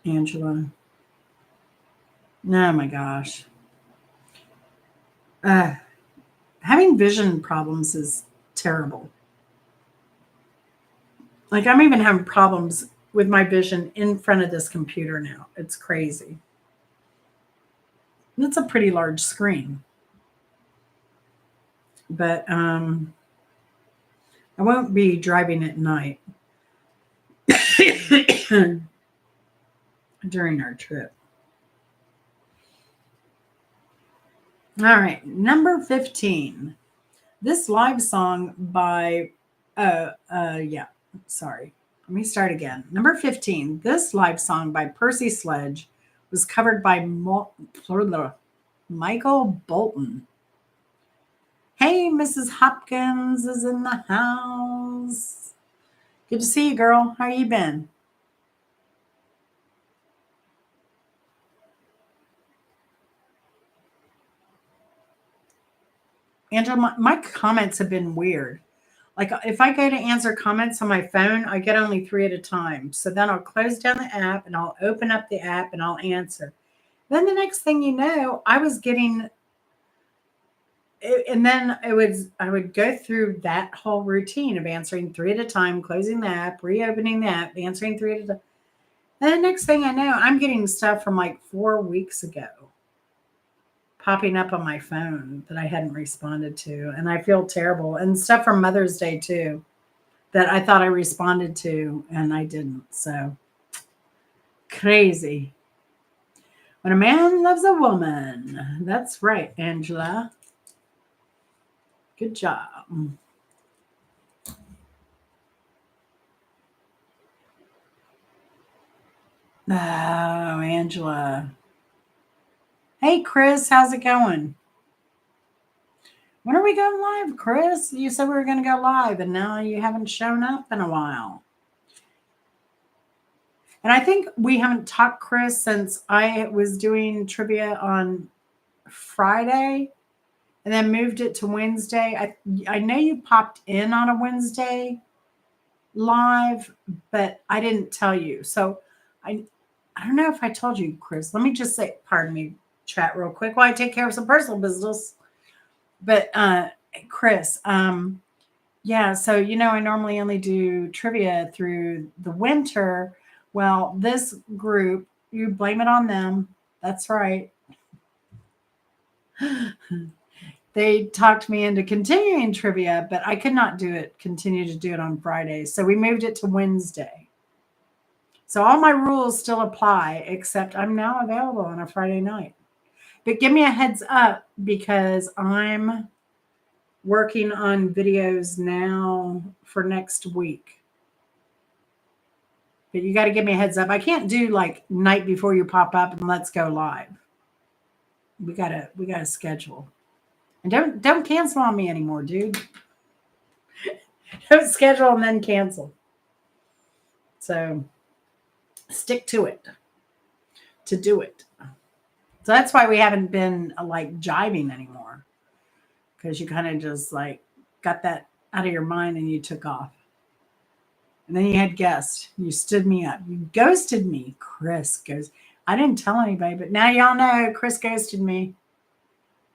Speaker 1: Angela. Oh my gosh. Uh, Having vision problems is terrible. Like I'm even having problems with my vision in front of this computer now. It's crazy. It's a pretty large screen, but I won't be driving at night during our trip. All right, number 15. This live song by, yeah, sorry. Let me start again. Number 15. This live song by Percy Sledge was covered by Michael Bolton. Hey, Mrs. Hopkins is in the house. Good to see you, girl. How you been? Angela, my comments have been weird. Like if I go to answer comments on my phone, I get only three at a time. So then I'll close down the app and I'll open up the app and I'll answer. Then the next thing you know, I was getting, and then I would go through that whole routine of answering three at a time, closing the app, reopening the app, answering three at a time. And the next thing I know, I'm getting stuff from like 4 weeks ago popping up on my phone that I hadn't responded to. And I feel terrible. And stuff from Mother's Day too that I thought I responded to and I didn't. So crazy. When a man loves a woman. That's right, Angela. Good job. Oh, Angela. Hey, Chris, how's it going? When are we going live, Chris? You said we were going to go live, and now you haven't shown up in a while. And I think we haven't talked, Chris, since I was doing trivia on Friday and then moved it to Wednesday. I know you popped in on a Wednesday live, but I didn't tell you. So I I don't know if I told you, Chris. Let me just say, pardon me, chat real quick while I take care of some personal business. But Chris, yeah, so I normally only do trivia through the winter. Well, this group, you blame it on them. That's right. They talked me into continuing trivia, but I could not continue to do it on Fridays. So we moved it to Wednesday. So all my rules still apply, except I'm now available on a Friday night. But give me a heads up because I'm working on videos now for next week. But you got to give me a heads up. I can't do like night before you pop up and let's go live. We gotta schedule. And don't cancel on me anymore, dude. Don't schedule and then cancel. So stick to it to do it. So that's why we haven't been like jiving anymore. Because you kind of just like got that out of your mind and you took off. And then you had guests. You stood me up. You ghosted me. Chris goes, I didn't tell anybody, but now y'all know Chris ghosted me.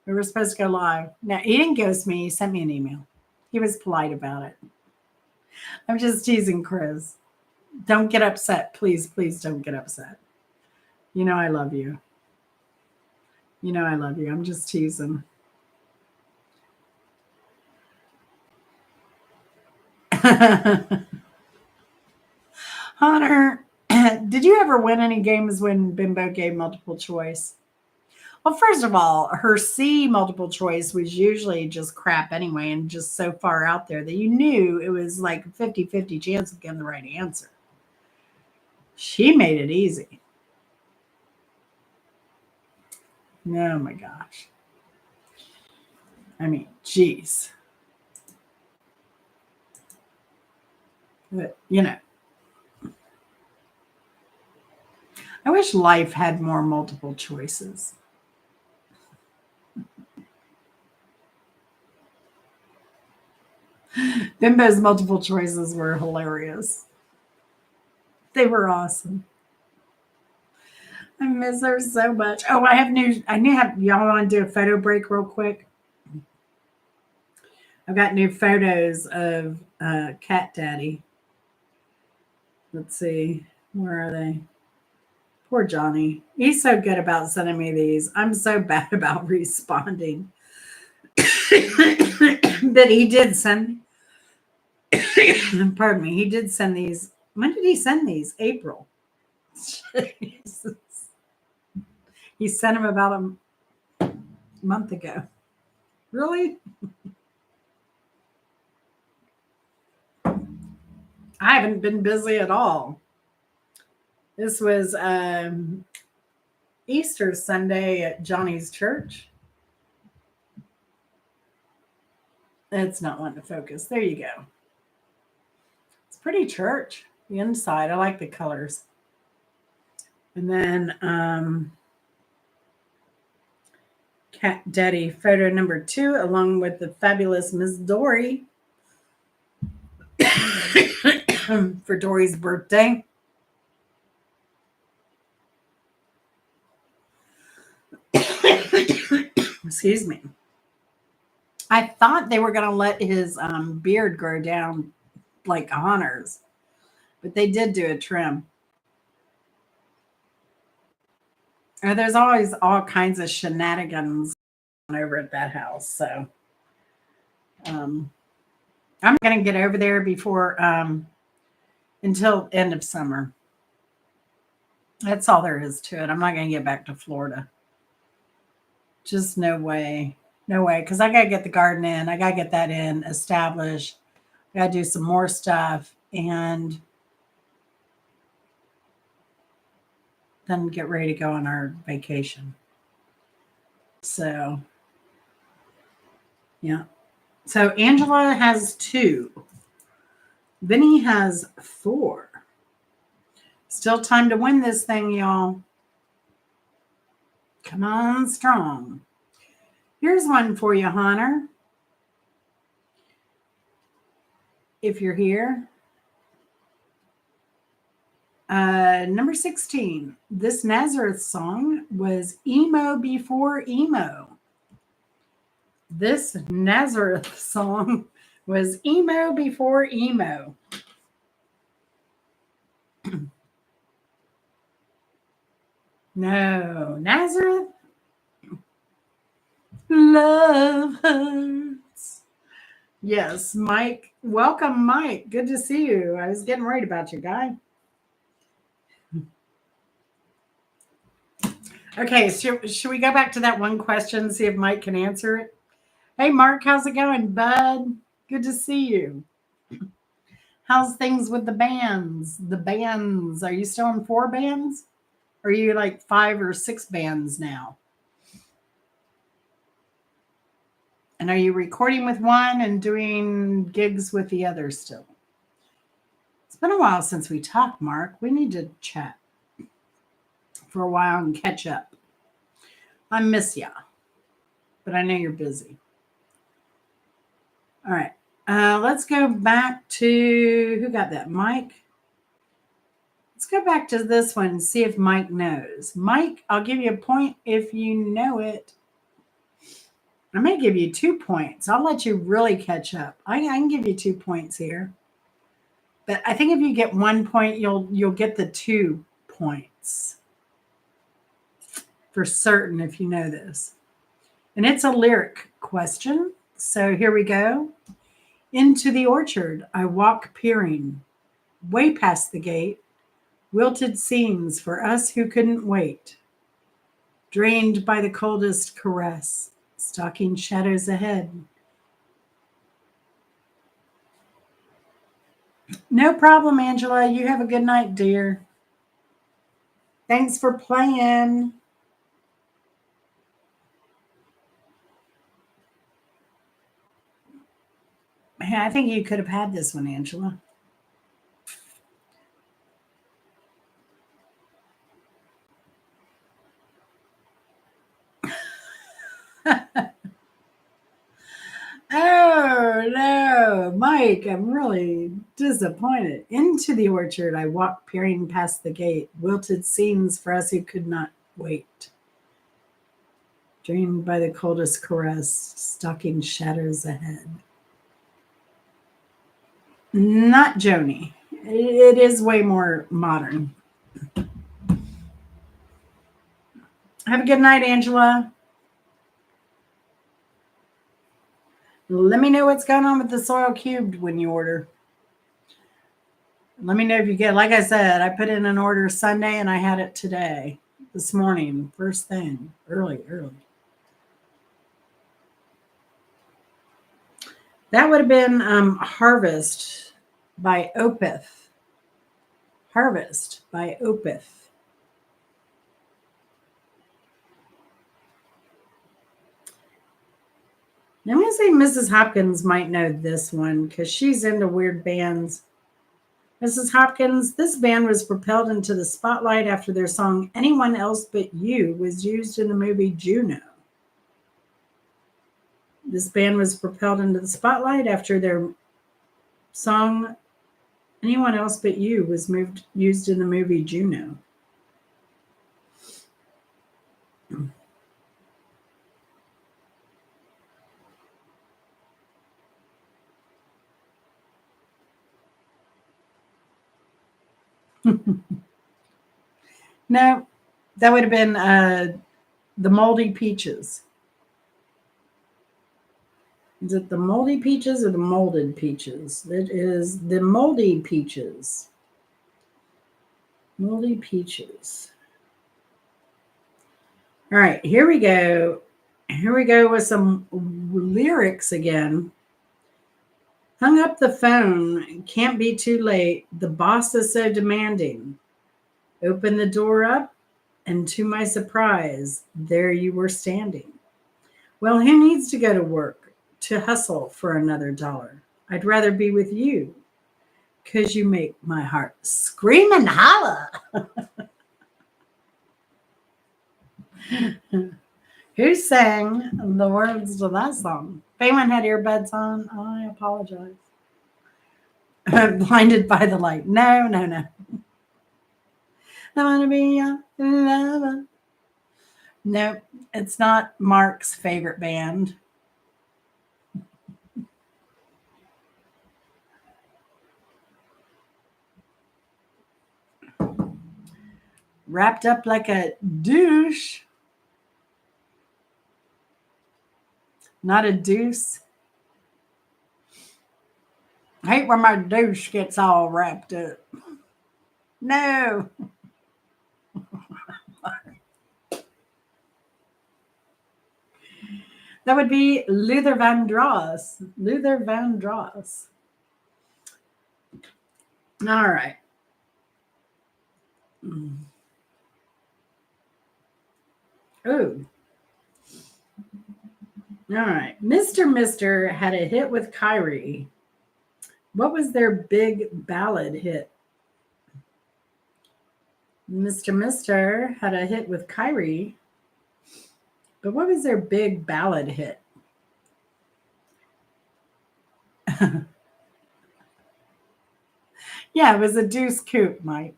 Speaker 1: We were supposed to go live. Now, he didn't ghost me. He sent me an email. He was polite about it. I'm just teasing Chris. Don't get upset. Please, please don't get upset. You know I love you. You know I love you. I'm just teasing. Hunter, did you ever win any games when Bimbo gave multiple choice? Well, first of all, her C multiple choice was usually just crap anyway and just so far out there that you knew it was like a 50-50 chance of getting the right answer. She made it easy. Oh my gosh. I mean, geez. But, I wish life had more multiple choices. Bimbo's multiple choices were hilarious. They were awesome. I miss her so much. Oh, I knew have y'all want to do a photo break real quick? I've got new photos of Cat Daddy. Let's see. Where are they? Poor Johnny. He's so good about sending me these. I'm so bad about responding. But he did send, pardon me, he did send these. When did he send these? April. Jesus. He sent them about a month ago. Really? I haven't been busy at all. This was Easter Sunday at Johnny's church. It's not wanting to focus. There you go. It's pretty church. The inside. I like the colors. And then Cat Daddy photo number 2, along with the fabulous Miss Dory for Dory's birthday. Excuse me. I thought they were going to let his beard grow down like Honors, but they did do a trim. There's always all kinds of shenanigans over at that house. So I'm going to get over there before until end of summer. That's all there is to it. I'm not going to get back to Florida. Just no way. No way. Because I got to get the garden in. I got to get that in, establish. I got to do some more stuff. And then get ready to go on our vacation. So, yeah. So Angela has 2. Vinny has 4. Still time to win this thing, y'all. Come on, strong. Here's one for you, Hunter. If you're here. Number 16. This Nazareth song was emo before emo. This Nazareth song was emo before emo. No, Nazareth. Love hurts. Yes, Mike. Welcome, Mike. Good to see you. I was getting worried about you, guy. Okay, should we go back to that one question, see if Mike can answer it? Hey, Mark, how's it going, bud? Good to see you. How's things with the bands? The bands. Are you still in 4 bands? Or are you like 5 or 6 bands now? And are you recording with one and doing gigs with the other still? It's been a while since we talked, Mark. We need to chat for a while and catch up. I miss ya, but I know you're busy. All right. Let's go back to, who got that? Mike? Let's go back to this one and see if Mike knows. Mike, I'll give you a point if you know it. I may give you 2 points. I'll let you really catch up. I can give you 2 points here. But I think if you get 1 point, you'll get the 2 points. For certain if you know this. And it's a lyric question. So here we go. Into the orchard I walk peering, way past the gate, wilted scenes for us who couldn't wait, drained by the coldest caress, stalking shadows ahead. No problem, Angela. You have a good night, dear. Thanks for playing. Man, I think you could have had this one, Angela. Oh, no. Mike, I'm really disappointed. Into the orchard I walked, peering past the gate, wilted scenes for us who could not wait. Drained by the coldest caress, stalking shadows ahead. Not Joni. It is way more modern. Have a good night, Angela. Let me know what's going on with the soil cubed when you order. Let me know if you get, like I said, I put in an order Sunday and I had it today, this morning, first thing, early. That would have been Harvest by Opeth. Harvest by Opeth. I'm going to say Mrs. Hopkins might know this one because she's into weird bands. Mrs. Hopkins, this band was propelled into the spotlight after their song Anyone Else But You was used in the movie Juno. This band was propelled into the spotlight after their song Anyone Else But You was used in the movie Juno. No, that would have been the Moldy Peaches. Is it the Moldy Peaches or the Molded Peaches? It is the Moldy Peaches. Moldy Peaches. All right, here we go. Here we go with some lyrics again. Hung up the phone. Can't be too late. The boss is so demanding. Open the door up, and to my surprise, there you were standing. Well, who needs to go to work to hustle for another dollar? I'd rather be with you, 'cause you make my heart scream and holler. Who sang the words to that song? If anyone had earbuds on, I apologize. Blinded by the light. No. I want to be your lover. No, it's not Mark's favorite band. Wrapped up like a douche. Not a deuce. I hate when my douche gets all wrapped up. No. That would be Luther Vandross. Luther Vandross. All right. Oh. All right. Mr. had a hit with Kyrie. What was their big ballad hit? Mr. had a hit with Kyrie. But what was their big ballad hit? Yeah, it was a Deuce Coupe, Mike.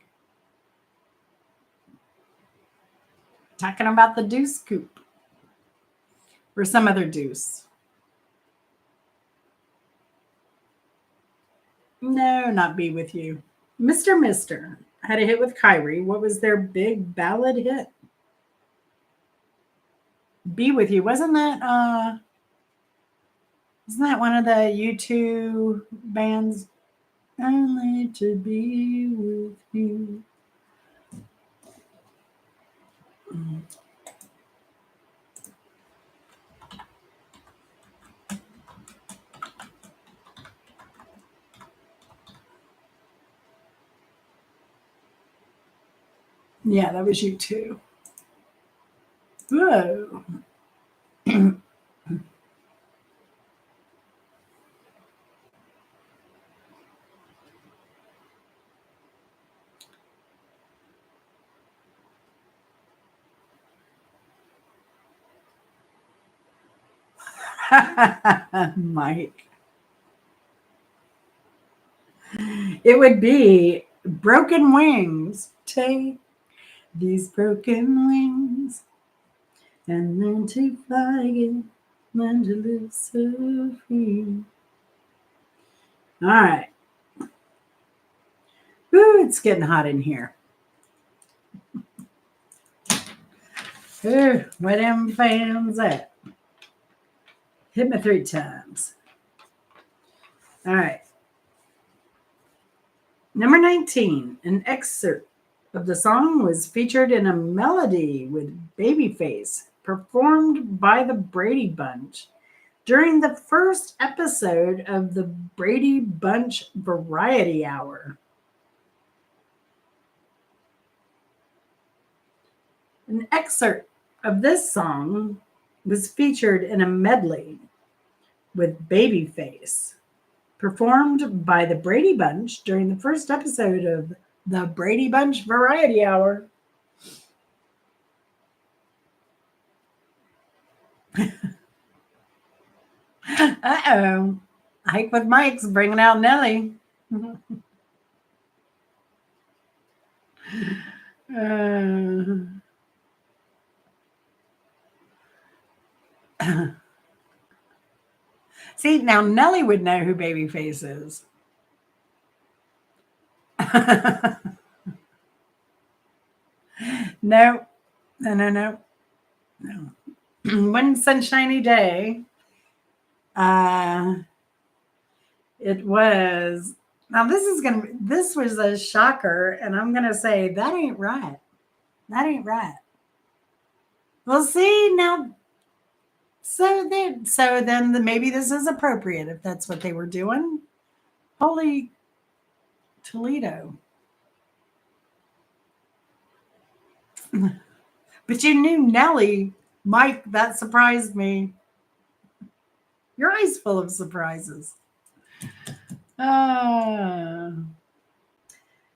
Speaker 1: Talking about the Deuce Coupe. Or some other Deuce. No, not Be With You. Mr. had a hit with Kyrie. What was their big ballad hit? Be With You. Wasn't that one of the U2 bands? Only to be with you. Yeah, that was U2. Whoa. Mike. It would be Broken Wings. Take these broken wings and learn to fly again. Learn to live so free. All right. Ooh, it's getting hot in here. Ooh, where them fans at? Hit me 3 times. All right. Number 19, an excerpt of the song was featured in a melody with Babyface, performed by the Brady Bunch during the first episode of the Brady Bunch Variety Hour. An excerpt of this song was featured in a medley with Babyface, performed by the Brady Bunch during the first episode of the Brady Bunch Variety Hour. Uh-oh. Hike with Mike's bringing out Nelly. uh, See, now Nelly would know who Babyface is. No, no. One sunshiny day, it was. Now this was a shocker, and I'm gonna say that ain't right. That ain't right. Well, see now. So then maybe this is appropriate if that's what they were doing. Holy Toledo! But you knew Nelly, Mike. That surprised me. Your eyes full of surprises. Uh,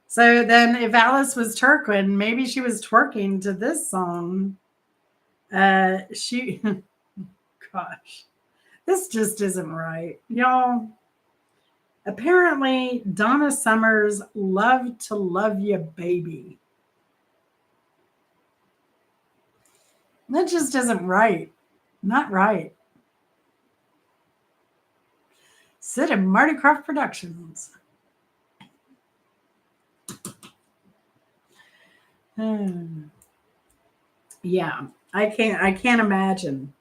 Speaker 1: so then, if Alice was twerking, maybe she was twerking to this song. She, gosh, this just isn't right, y'all. Apparently, Donna Summer's "Love to Love You, Baby." That just isn't right. Not right. Sid and Marty Croft Productions. Yeah, I can't imagine.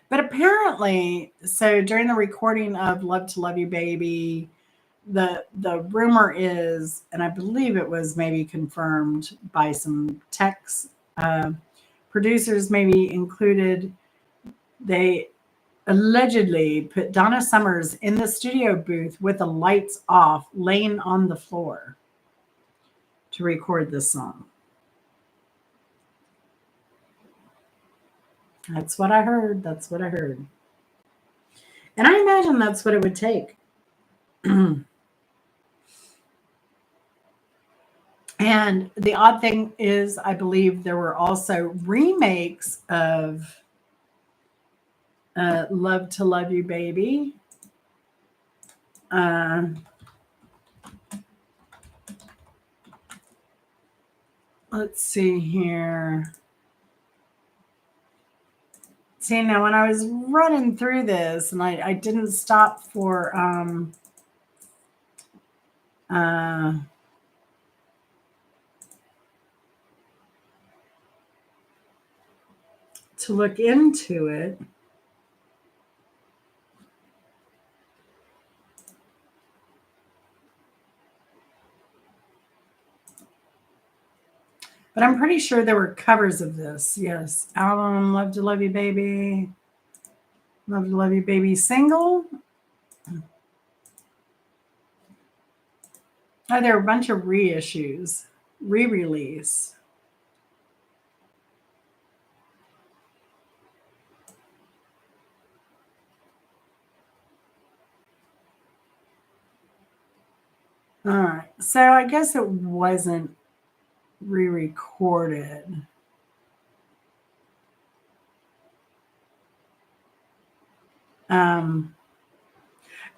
Speaker 1: But apparently, so during the recording of "Love to Love You, Baby," the rumor is, and I believe it was maybe confirmed by some techs, producers maybe included. They allegedly put Donna Summers in the studio booth with the lights off, laying on the floor to record this song. That's what I heard. That's what I heard. And I imagine that's what it would take. And the odd thing is, I believe there were also remakes of "Love to Love You, Baby." Uh, let's see here. See, now when I was running through this, and I didn't stop for uh, to look into it. But I'm pretty sure there were covers of this. Yes. Album "Love to Love You, Baby." "Love to Love You, Baby" single. Oh, there are a bunch of reissues, re-release. All right. So I guess it wasn't re-recorded. Um,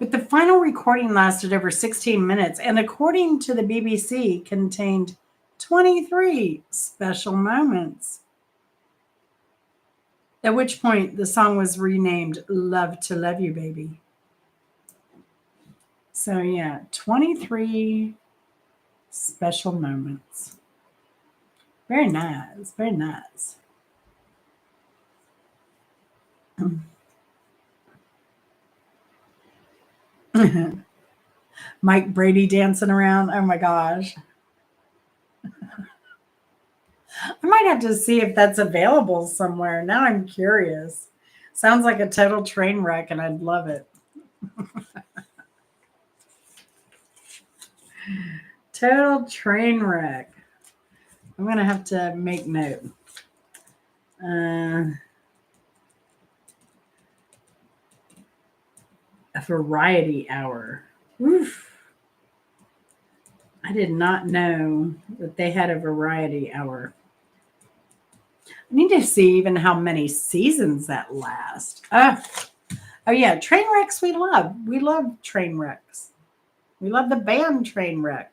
Speaker 1: but the final recording lasted over 16 minutes, and according to the BBC, contained 23 special moments. At which point, the song was renamed "Love to Love You, Baby." So yeah, 23 special moments. Very nice. Very nice. Mike Brady dancing around. Oh my gosh. I might have to see if that's available somewhere. Now I'm curious. Sounds like a total train wreck, and I'd love it. Total train wreck. I'm going to have to make note. A variety hour. Oof. I did not know that they had a variety hour. I need to see even how many seasons that last. Oh yeah, train wrecks we love. We love train wrecks. We love the band Train Wreck.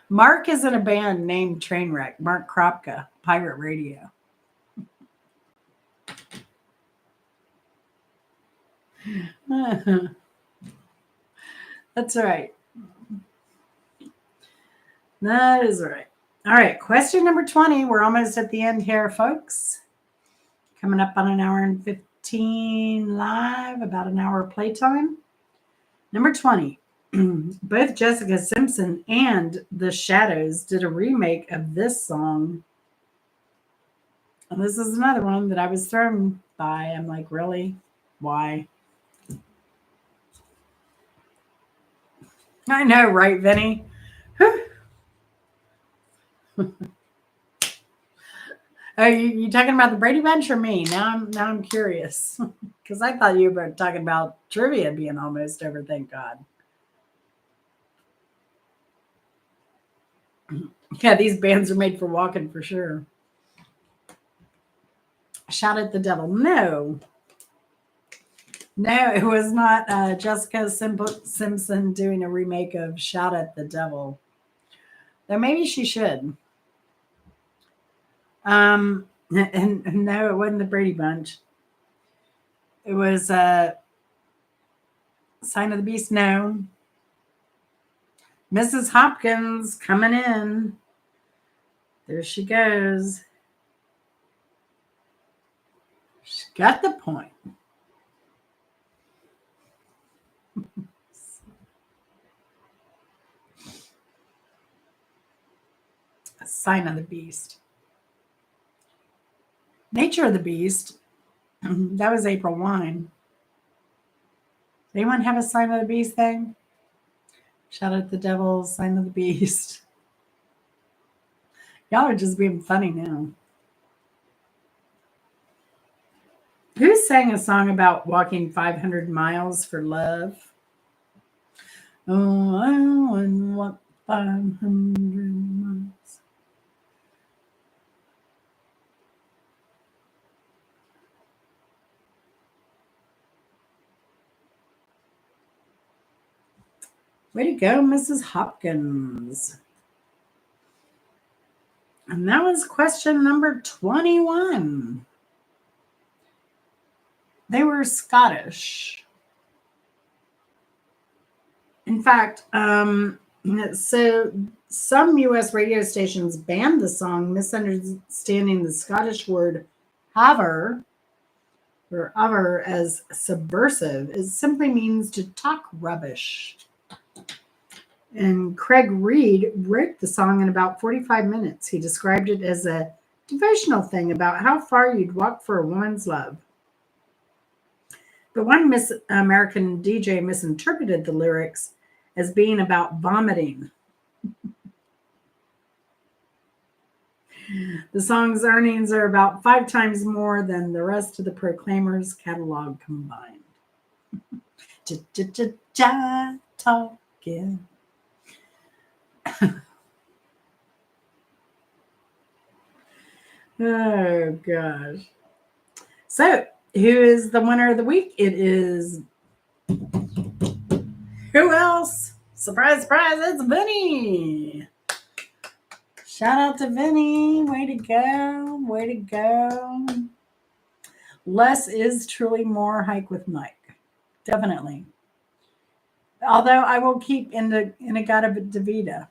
Speaker 1: Mark is in a band named Trainwreck. Mark Kropka, Pirate Radio. That's right. That is right. All right, question number 20. We're almost at the end here, folks. Coming up on an hour and 15 live, about an hour playtime. Number 20. Both Jessica Simpson and The Shadows did a remake of this song. And this is another one that I was thrown by. I'm like, really? Why? I know, right, Vinny? Oh, you talking about the Brady Bunch or me? Now I'm curious because I thought you were talking about trivia being almost over. Thank God. Yeah, these bands are made for walking for sure. Shout at the Devil. No, it was not Jessica Simpson doing a remake of Shout at the Devil. Though maybe she should. And no, it wasn't the Brady Bunch. It was Sign of the Beast. No, Mrs. Hopkins coming in. There she goes. She got the point. Sign of the Beast. Nature of the Beast. That was April Wine. Does anyone have a Sign of the Beast thing? Shout out the Devil, Sign of the Beast. Y'all are just being funny now. Who sang a song about walking 500 miles for love? Oh, I want to walk 500 miles. Way to go, Mrs. Hopkins. And that was question number 21. They were Scottish. In fact, so some U.S. radio stations banned the song, misunderstanding the Scottish word haver or other as subversive. It simply means to talk rubbish. And Craig Reed wrote the song in about 45 minutes. He described it as a devotional thing about how far you'd walk for a woman's love. But one American DJ misinterpreted the lyrics as being about vomiting. The song's earnings are about 5 times more than the rest of the Proclaimers' catalog combined. Talking. Oh gosh. So, who is the winner of the week? It is who else? Surprise, surprise, it's Vinny. Shout out to Vinny. Way to go. Way to go. Less is truly more. Hike with Mike. Definitely. Although I will keep Inagata Davida.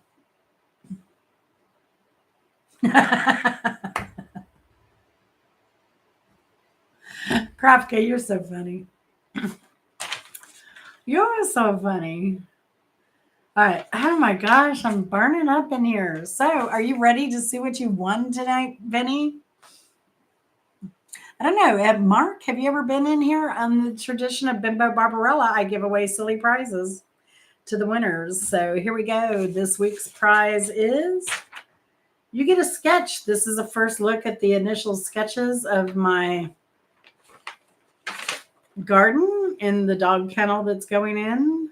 Speaker 1: Kravka, you're so funny. You're so funny. All right. Oh my gosh, I'm burning up in here. So, are you ready to see what you won tonight, Vinny? I don't know. Mark, have you ever been in here on the tradition of Bimbo Barbarella? I give away silly prizes to the winners. So, here we go. This week's prize is you get a sketch. This is a first look at the initial sketches of my garden in the dog kennel that's going in.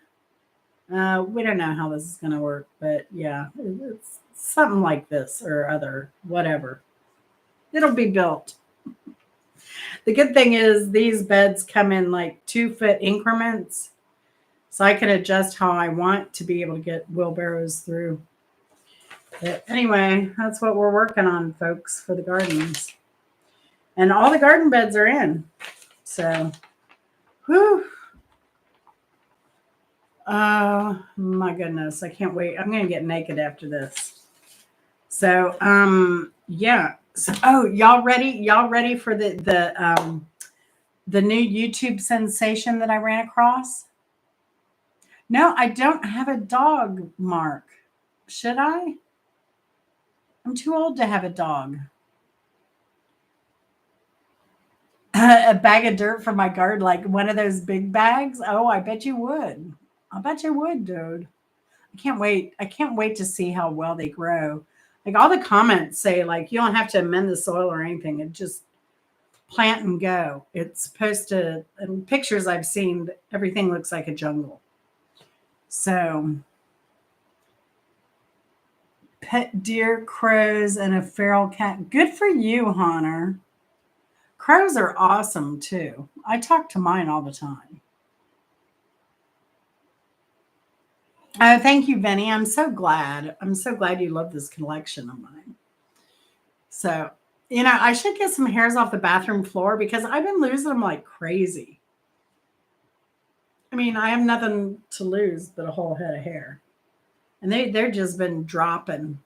Speaker 1: We don't know how this is going to work, but yeah, it's something like this or other, whatever. It'll be built. The good thing is these beds come in like 2-foot increments, so I can adjust how I want to be able to get wheelbarrows through. But anyway, that's what we're working on, folks, for the gardens. And all the garden beds are in. So, whew. Oh my goodness, I can't wait. I'm gonna get naked after this. So yeah. So, oh, y'all ready? Y'all ready for the new YouTube sensation that I ran across? No, I don't have a dog, Mark. Should I? I'm too old to have a dog. A bag of dirt for my garden, like one of those big bags. Oh, I bet you would. I bet you would, dude. I can't wait. I can't wait to see how well they grow. Like all the comments say, like you don't have to amend the soil or anything. It just plant and go. It's supposed to. In pictures I've seen, everything looks like a jungle. So, pet deer, crows, and a feral cat. Good for you, Hunter. Crows are awesome too. I talk to mine all the time. Oh, thank you, Benny. I'm so glad. I'm so glad you love this collection of mine. So, I should get some hairs off the bathroom floor because I've been losing them like crazy. I mean, I have nothing to lose but a whole head of hair. And they're just been dropping.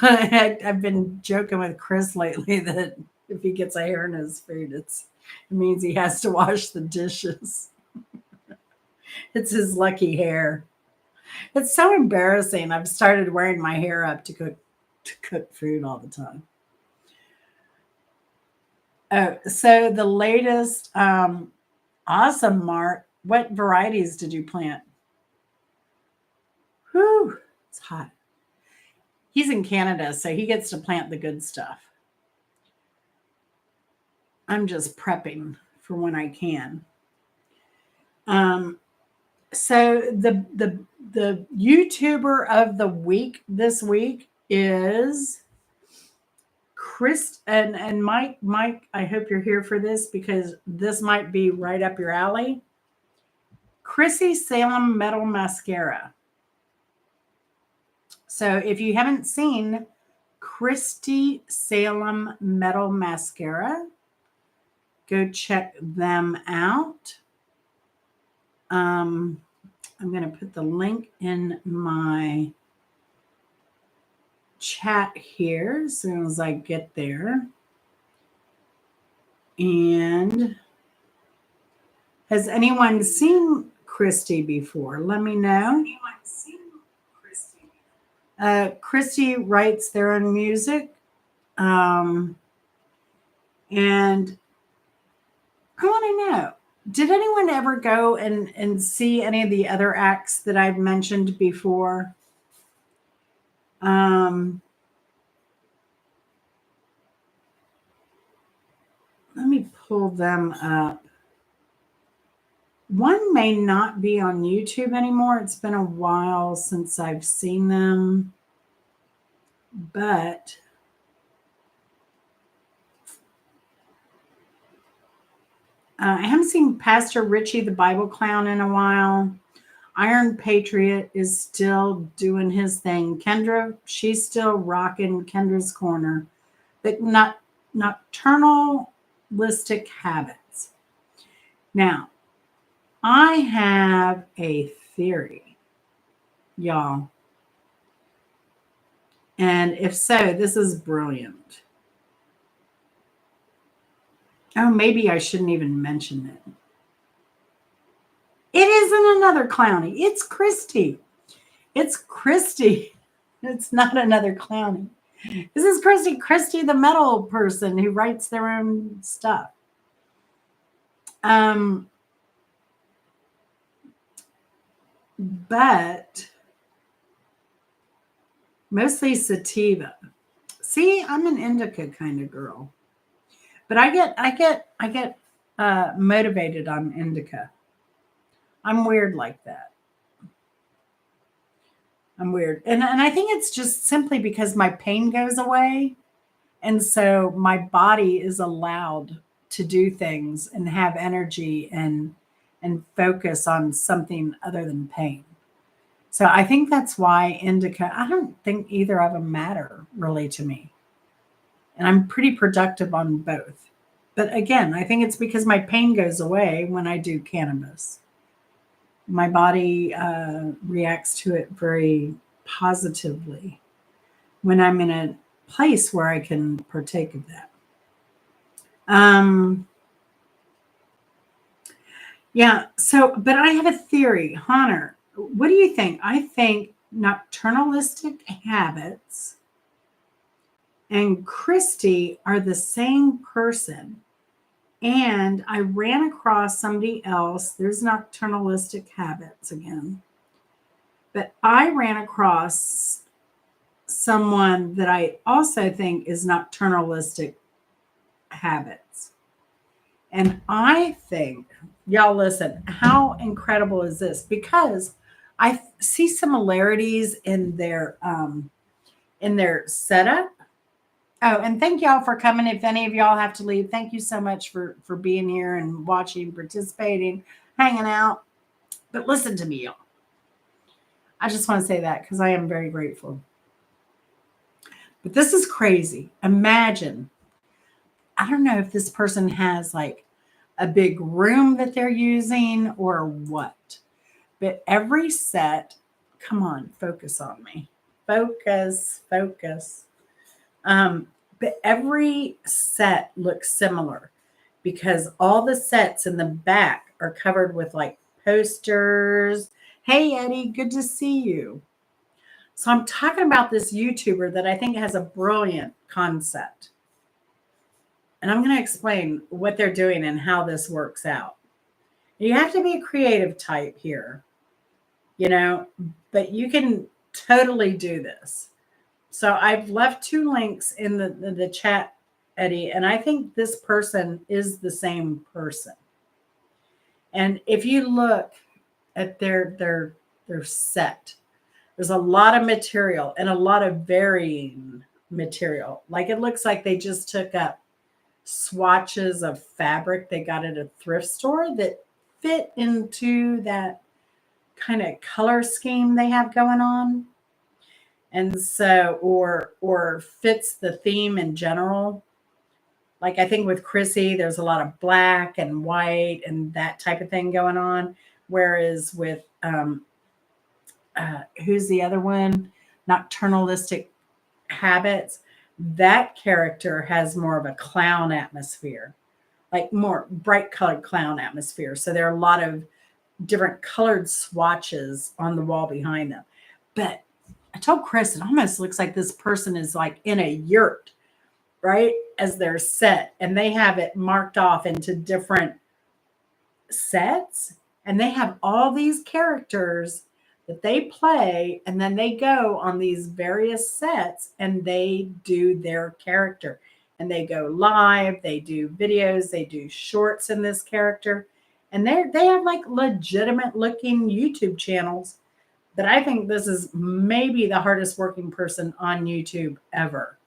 Speaker 1: I've been joking with Chris lately that if he gets a hair in his food, it means he has to wash the dishes. It's his lucky hair. It's so embarrassing. I've started wearing my hair up to cook food all the time. Oh, so the latest, awesome, Mark. What varieties did you plant? Whew, it's hot. He's in Canada, so he gets to plant the good stuff. I'm just prepping for when I can. Um, so the YouTuber of the week this week is Chris and Mike. I hope you're here for this because this might be right up your alley. Chrissy Salem Metal Mascara. So if you haven't seen Christy Salem Metal Mascara, go check them out. I'm going to put the link in my chat here as soon as I get there. And has anyone seen Christy before? Let me know. Christy writes their own music. And I want to know, did anyone ever go and see any of the other acts that I've mentioned before? Let me pull them up. One may not be on YouTube anymore. It's been a while since I've seen them. But I haven't seen Pastor Richie the Bible Clown in a while. Iron Patriot is still doing his thing. Kendra, she's still rocking Kendra's Corner. But not nocturnalistic habits. Now, I have a theory, y'all. And if so, this is brilliant. Oh, maybe I shouldn't even mention it. It isn't another clowny. It's Christy. It's Christy. It's not another clowny. This is Christy. Christy, the metal person who writes their own stuff. Um, but mostly sativa. See, I'm an indica kind of girl, but I get motivated on indica. I'm weird like that. I'm weird, and I think it's just simply because my pain goes away, and so my body is allowed to do things and have energy and focus on something other than pain. So I think that's why indica. I don't think either of them matter really to me, and I'm pretty productive on both. But again, I think it's because my pain goes away when I do cannabis. My body reacts to it very positively when I'm in a place where I can partake of that. Um, yeah. So, but I have a theory, Hunter. What do you think? I think nocturnalistic habits and Christy are the same person. And I ran across somebody else. There's nocturnalistic habits again. But I ran across someone that I also think is nocturnalistic habits. And I think, y'all listen, how incredible is this? Because I see similarities in their setup. Oh, and thank y'all for coming. If any of y'all have to leave, thank you so much for being here and watching, participating, hanging out. But listen to me, y'all. I just want to say that because I am very grateful. But this is crazy. Imagine, I don't know if this person has like a big room that they're using or what, but every set, come on, focus on me. Focus, focus. But every set looks similar because all the sets in the back are covered with like posters. Hey, Eddie, good to see you. So I'm talking about this YouTuber that I think has a brilliant concept. And I'm going to explain what they're doing and how this works out. You have to be a creative type here, you know, but you can totally do this. So I've left two links in the chat, Eddie, and I think this person is the same person. And if you look at their set, there's a lot of material and a lot of varying material. Like it looks like they just took up swatches of fabric they got at a thrift store that fit into that kind of color scheme they have going on. And so or fits the theme in general. Like I think with Chrissy, there's a lot of black and white and that type of thing going on. Whereas with who's the other one? Nocturnalistic habits. That character has more of a clown atmosphere, like more bright colored clown atmosphere. So there are a lot of different colored swatches on the wall behind them. But I told Chris, it almost looks like this person is like in a yurt, right? As they're set, and they have it marked off into different sets, and they have all these characters that they play, and then they go on these various sets and they do their character. And they go live, they do videos, they do shorts in this character. And they have like legitimate looking YouTube channels. But I think this is maybe the hardest working person on YouTube ever.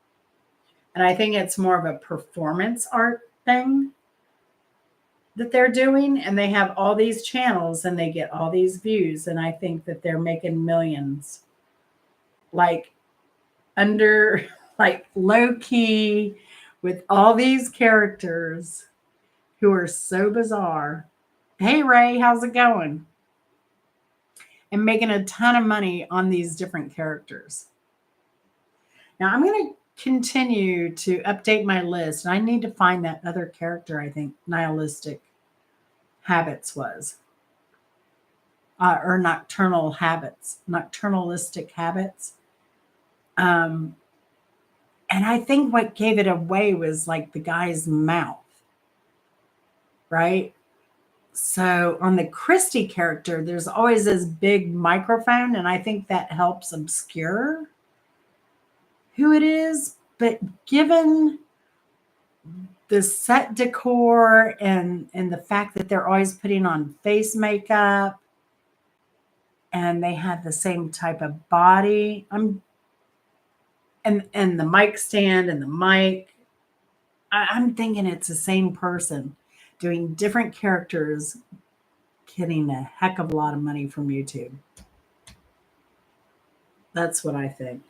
Speaker 1: And I think it's more of a performance art thing that they're doing. And they have all these channels and they get all these views. And I think that they're making millions. Like under, like low key with all these characters who are so bizarre. Hey, Ray, how's it going? And making a ton of money on these different characters. Now I'm going to continue to update my list. And I need to find that other character I think Nihilistic Habits was. Or nocturnalistic habits. Um, and I think what gave it away was like the guy's mouth, right? So on the Christie character, there's always this big microphone, and I think that helps obscure who it is. But given the set decor and the fact that they're always putting on face makeup and they have the same type of body, and the mic stand and the mic, I'm thinking it's the same person doing different characters, getting a heck of a lot of money from YouTube. That's what I think.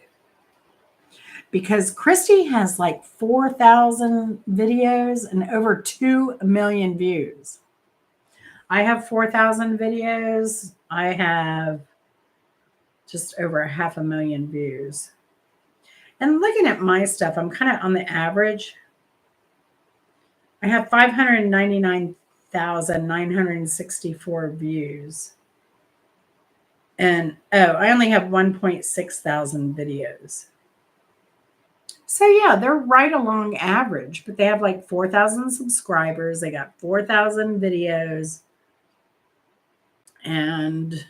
Speaker 1: Because Christy has like 4,000 videos and over 2 million views. I have 4,000 videos. I have just over 500,000 views. And looking at my stuff, I'm kind of on the average. I have 599,964 views. And I only have 1.6 thousand videos. So yeah, they're right along average, but they have like 4,000 subscribers. They got 4,000 videos. And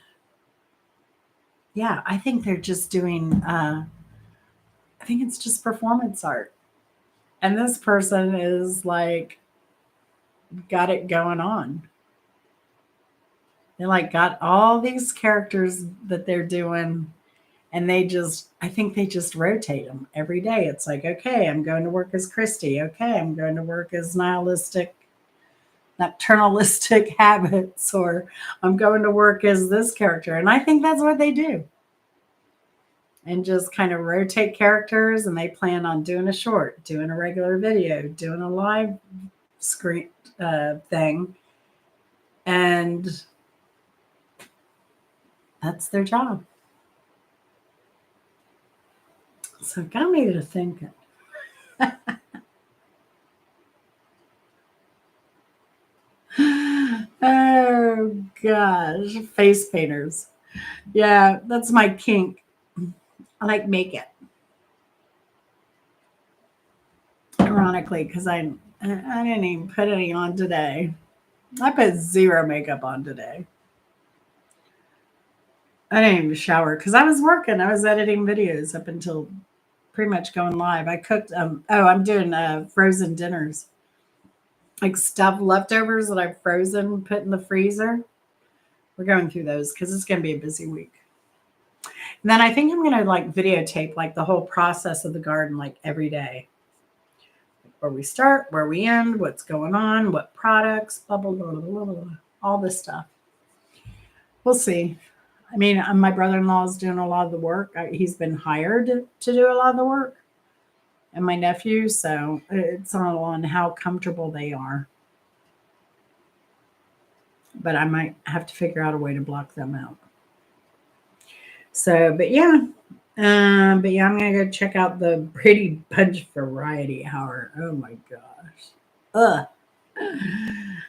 Speaker 1: yeah, I think they're just doing, I think it's just performance art. And this person is like, got it going on. They like got all these characters that they're doing, and I think they just rotate them every day. It's like, okay, I'm going to work as Christy. Okay, I'm going to work as nocturnalistic habits, or I'm going to work as this character. And I think that's what they do. And just kind of rotate characters, and they plan on doing a short, doing a regular video, doing a live screen thing. And that's their job. So it got me to thinking. Oh gosh, face painters. Yeah, that's my kink. I like makeup. Ironically, because I didn't even put any on today. I put zero makeup on today. I didn't even shower because I was working. I was editing videos up until pretty much going live. I cooked. I'm doing frozen dinners, like stuffed leftovers that I've frozen, put in the freezer. We're going through those because it's going to be a busy week. And then I think I'm going to like videotape like the whole process of the garden, like every day. Where we start, where we end, what's going on, what products, blah, blah, blah, blah, blah, blah, all this stuff. We'll see. I mean, my brother-in-law is doing a lot of the work. He's been hired to do a lot of the work. And my nephew, so it's all on how comfortable they are. But I might have to figure out a way to block them out. So, but yeah. I'm gonna go check out the Brady Bunch Variety Hour. Oh my gosh. Ugh.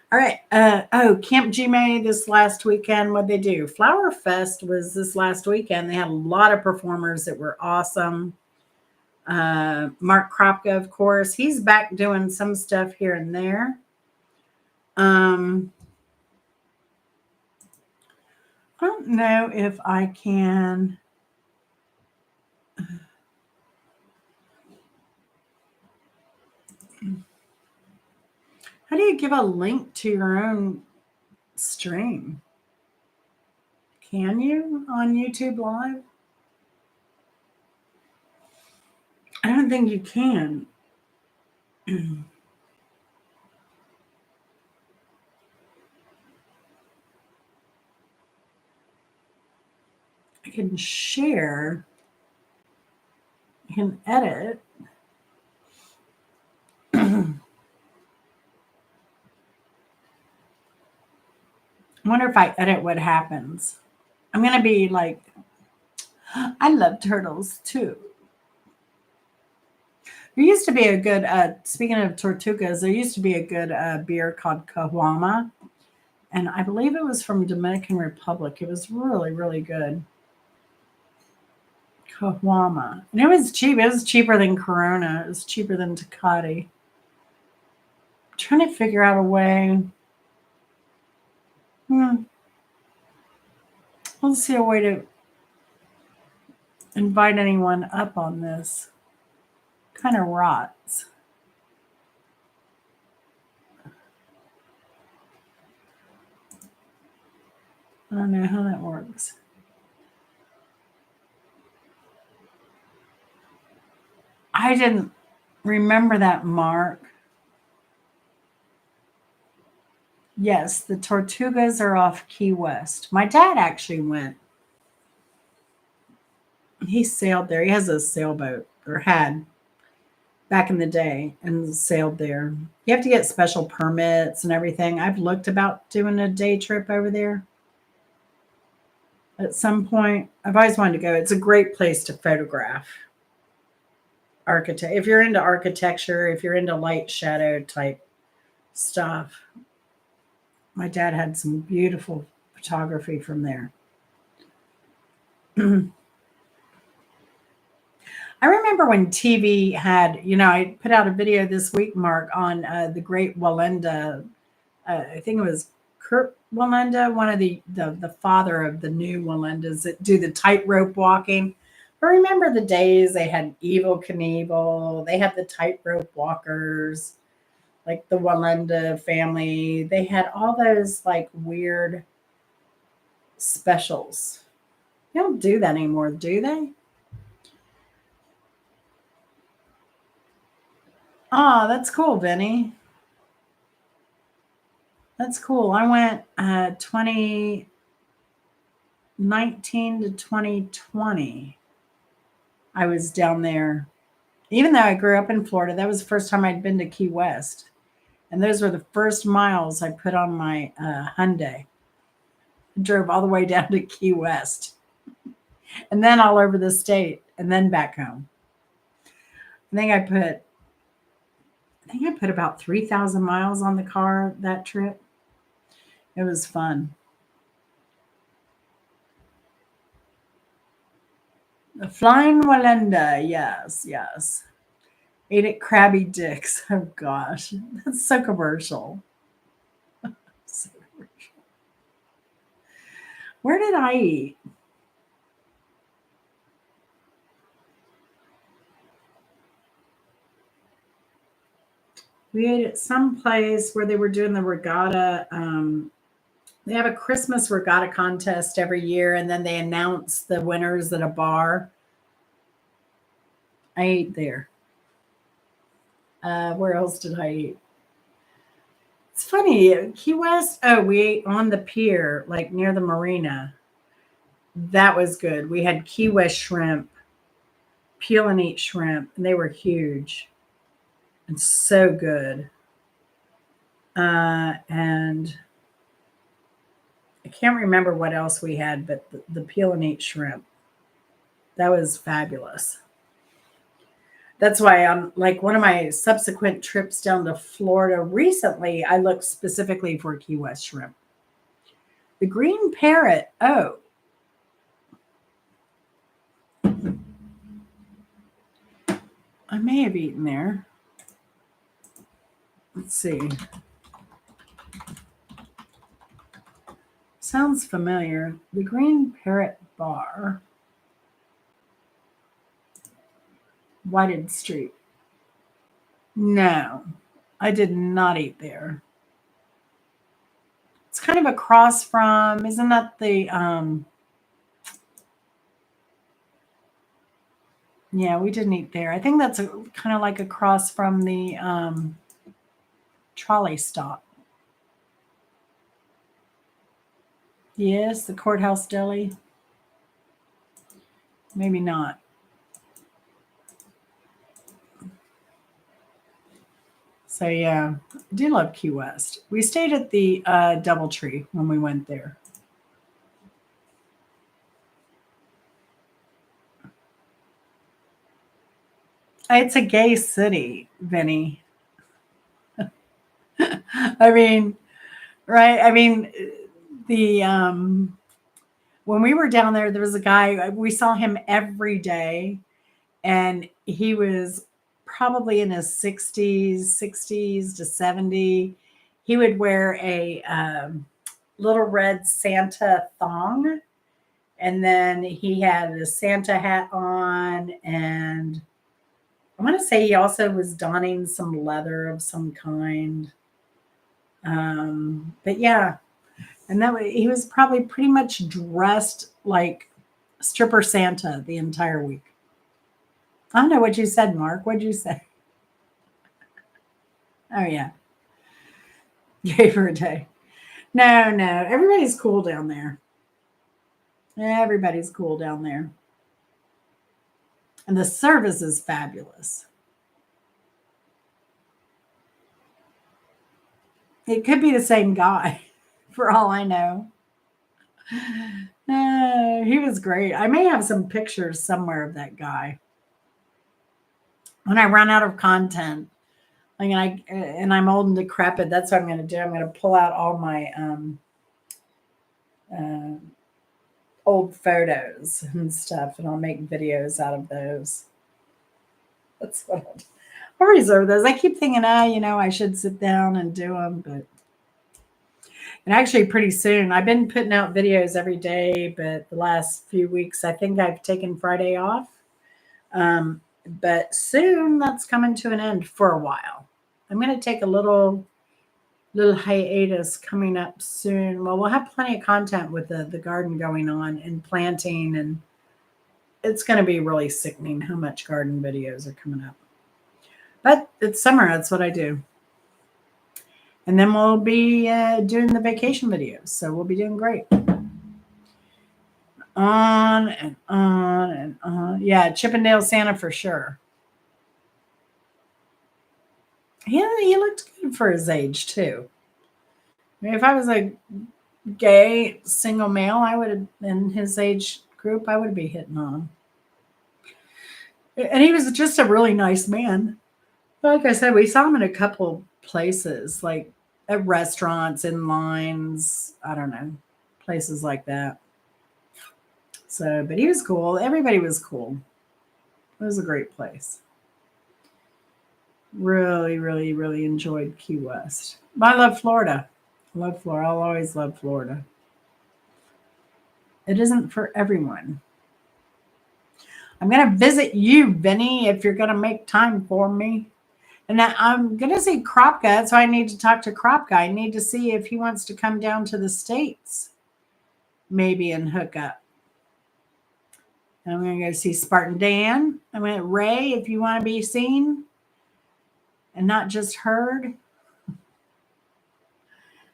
Speaker 1: All right. Camp May this last weekend. What'd they do? Flower Fest was this last weekend. They had a lot of performers that were awesome. Mark Kropka, of course, he's back doing some stuff here and there. I don't know if I can. How do you give a link to your own stream? Can you on YouTube Live? I don't think you can. I can share. I can edit. I wonder if I edit what happens. I'm going to be like, I love turtles too. There used to be a good, speaking of tortugas, there used to be a good beer called Cahuama. And I believe it was from Dominican Republic. It was really, really good. Cahuama. And it was cheap. It was cheaper than Corona. It was cheaper than Tecate. Trying to figure out a way. Hmm, let's see a way to invite anyone up on this. Kind of rots. I don't know how that works. I didn't remember that, Mark. Yes, the Tortugas are off Key West. My dad actually went. He sailed there. He has a sailboat, or had back in the day, and sailed there. You have to get special permits and everything. I've looked about doing a day trip over there at some point. I've always wanted to go. It's a great place to photograph architect. If you're into architecture, if you're into light shadow type stuff, my dad had some beautiful photography from there. I remember when TV had, I put out a video this week, Mark, on the Great Walenda. I think it was Kurt Walenda, one of the father of the new Walendas that do the tightrope walking. But remember the days they had Evil Knievel, they had the tightrope walkers, like the Walenda family. They had all those like weird specials. They don't do that anymore, do they? Ah, that's cool, Vinny. That's cool. I went 2019 to 2020. I was down there. Even though I grew up in Florida, that was the first time I'd been to Key West. And those were the first miles I put on my Hyundai. I drove all the way down to Key West and then all over the state and then back home. I think I put about 3,000 miles on the car that trip. It was fun. The Flying Walenda, yes, yes. Ate at Krabby Dick's. Oh gosh, that's so commercial. So commercial. Where did I eat? We ate at some place where they were doing the regatta. They have a Christmas regatta contest every year, and then they announce the winners at a bar. I ate there. Where else did I eat? It's funny, Key West. Oh, we ate on the pier, like near the marina. That was good. We had Key West shrimp, peel and eat shrimp, and they were huge and so good. And I can't remember what else we had, but the peel and eat shrimp. That was fabulous. That's why on like one of my subsequent trips down to Florida recently, I looked specifically for Key West shrimp. The green parrot. Oh, I may have eaten there. Let's see. Sounds familiar. The Green Parrot Bar, Whited Street. No, I did not eat there. It's kind of across from, isn't that the yeah, we didn't eat there. I think that's kind of like across from the trolley stop. Yes, the courthouse deli. Maybe not. So yeah, I do love Key West. We stayed at the DoubleTree when we went there. It's a gay city, Vinny. I mean, right? I mean, the when we were down there, there was a guy. We saw him every day, and he was probably in his 60s to 70. He would wear a little red Santa thong, and then he had a Santa hat on, and I want to say he also was donning some leather of some kind. But yeah, and he was probably pretty much dressed like stripper Santa the entire week. I don't know what you said, Mark. What'd you say? Oh yeah, gave her a day. No, no, everybody's cool down there. Everybody's cool down there, and the service is fabulous. It could be the same guy, for all I know. He was great. I may have some pictures somewhere of that guy. When I run out of content, like I'm old and decrepit, that's what I'm going to do. I'm going to pull out all my uh, old photos and stuff, and I'll make videos out of those. That's what I'll reserve those. I keep thinking, I should sit down and do them, but and actually pretty soon. I've been putting out videos every day, but the last few weeks, I think I've taken Friday off. Um, but soon that's coming to an end for a while. I'm going to take a little hiatus coming up soon. Well, we'll have plenty of content with the garden going on and planting, and it's going to be really sickening how much garden videos are coming up. But it's summer. That's what I do. And then we'll be doing the vacation videos. So we'll be doing great. On and on and on. Yeah, Chippendale Santa for sure. Yeah, he looked good for his age too. I mean, if I was a gay single male, I would have in his age group, I would be hitting on him. And he was just a really nice man. Like I said, we saw him in a couple places, like at restaurants, in lines, I don't know, places like that. So, but he was cool. Everybody was cool. It was a great place. Really, really, really enjoyed Key West. But I love Florida. I love Florida. I'll always love Florida. It isn't for everyone. I'm going to visit you, Vinny, if you're going to make time for me. And I'm going to see Crop Gut, so I need to talk to Crop Guy. I need to see if he wants to come down to the States, maybe, and hook up. And I'm going to go see Spartan Dan. I went, Ray, if you want to be seen and not just heard,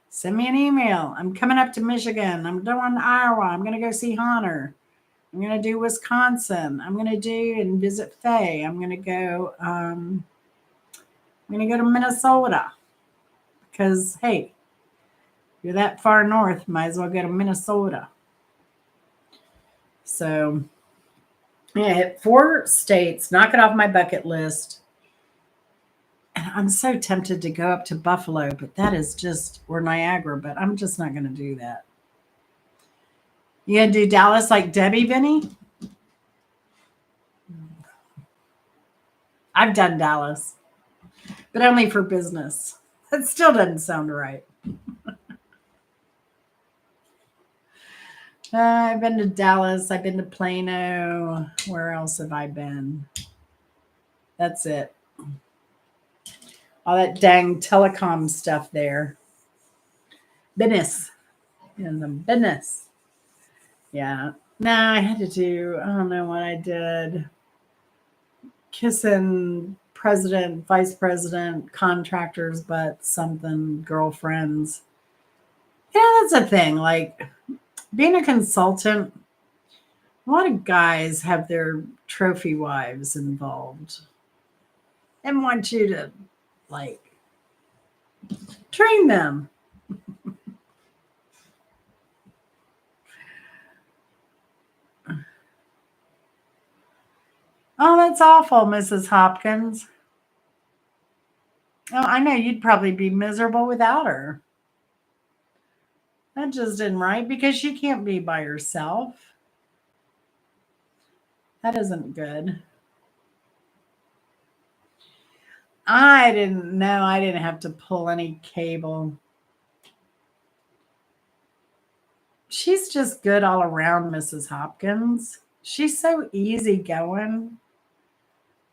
Speaker 1: send me an email. I'm coming up to Michigan. I'm doing Iowa. I'm going to go see Hunter. I'm going to do Wisconsin. I'm going to do and visit Faye. I'm going to go. I'm going to go to Minnesota because hey, you're that far north, might as well go to Minnesota. So yeah, hit 4 states. Knock it off my bucket list. And I'm so tempted to go up to Buffalo, but that is just or Niagara. But I'm just not going to do that. You gonna do Dallas like Debbie, Vinny? I've done Dallas, but only for business. That still doesn't sound right. I've been to Dallas. I've been to Plano. Where else have I been? That's it. All that dang telecom stuff there. Business. In the business. Yeah. No, I had to do, I don't know what I did. Kissing president, vice president, contractors, but something, girlfriends. Yeah, that's a thing. Like being a consultant, a lot of guys have their trophy wives involved and want you to like train them. Oh, that's awful, Mrs. Hopkins. Oh, I know you'd probably be miserable without her. That just isn't right because she can't be by herself. That isn't good. I didn't know I didn't have to pull any cable. She's just good all around, Mrs. Hopkins. She's so easygoing.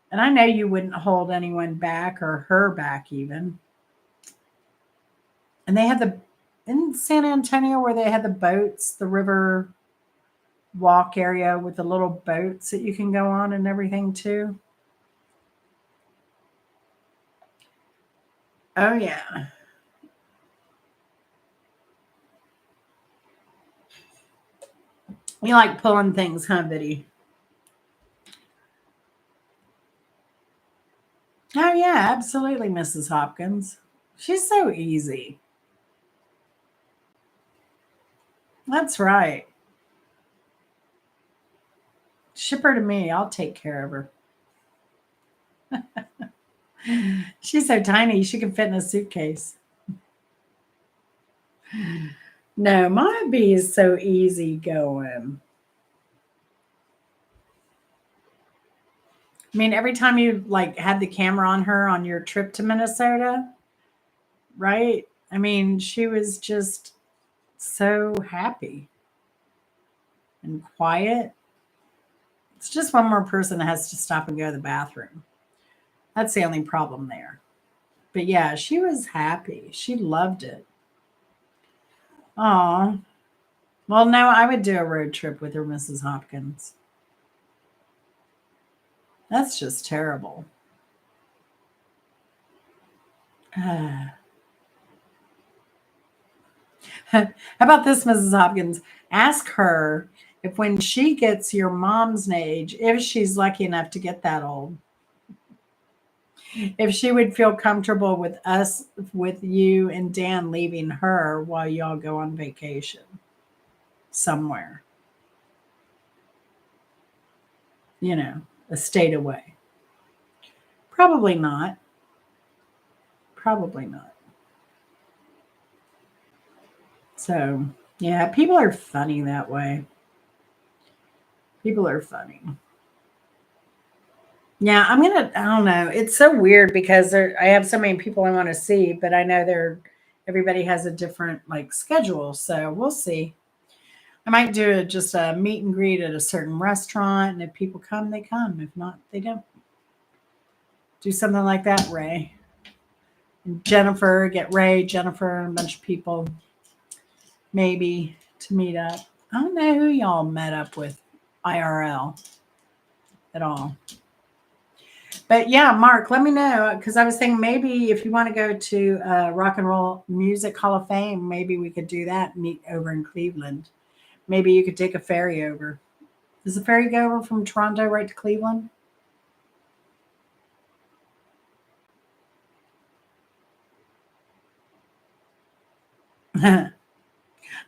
Speaker 1: And I know you wouldn't hold anyone back or her back even. And they had the in San Antonio where they had the boats, the river walk area with the little boats that you can go on and everything too. Oh yeah. You like pulling things, huh, Biddy? Oh yeah, absolutely, Mrs. Hopkins. She's so easy. That's right. Ship her to me. I'll take care of her. She's so tiny, she can fit in a suitcase. No, my bee is so easy going. I mean, every time you like had the camera on her on your trip to Minnesota, right? I mean, she was just so happy and quiet. It's just one more person that has to stop and go to the bathroom. That's the only problem there. But yeah, she was happy. She loved it. Oh, well, no, I would do a road trip with her, Mrs. Hopkins. That's just terrible. How about this, Mrs. Hopkins? Ask her if when she gets your mom's age, if she's lucky enough to get that old, if she would feel comfortable with us, with you and Dan leaving her while y'all go on vacation somewhere, a state away. Probably not. Probably not. So, yeah, people are funny that way. People are funny. Yeah, I don't know. It's so weird because I have so many people I want to see, but I know everybody has a different like schedule. So we'll see. I might do just a meet and greet at a certain restaurant. And if people come, they come. If not, they don't. Do something like that, Ray. And Jennifer, get Ray, Jennifer, and a bunch of people maybe to meet up. I don't know who y'all met up with IRL at all. But yeah, Mark, let me know because I was thinking maybe if you want to go to Rock and Roll Music Hall of Fame, maybe we could do that. Meet over in Cleveland. Maybe you could take a ferry over. Does the ferry go over from Toronto right to Cleveland?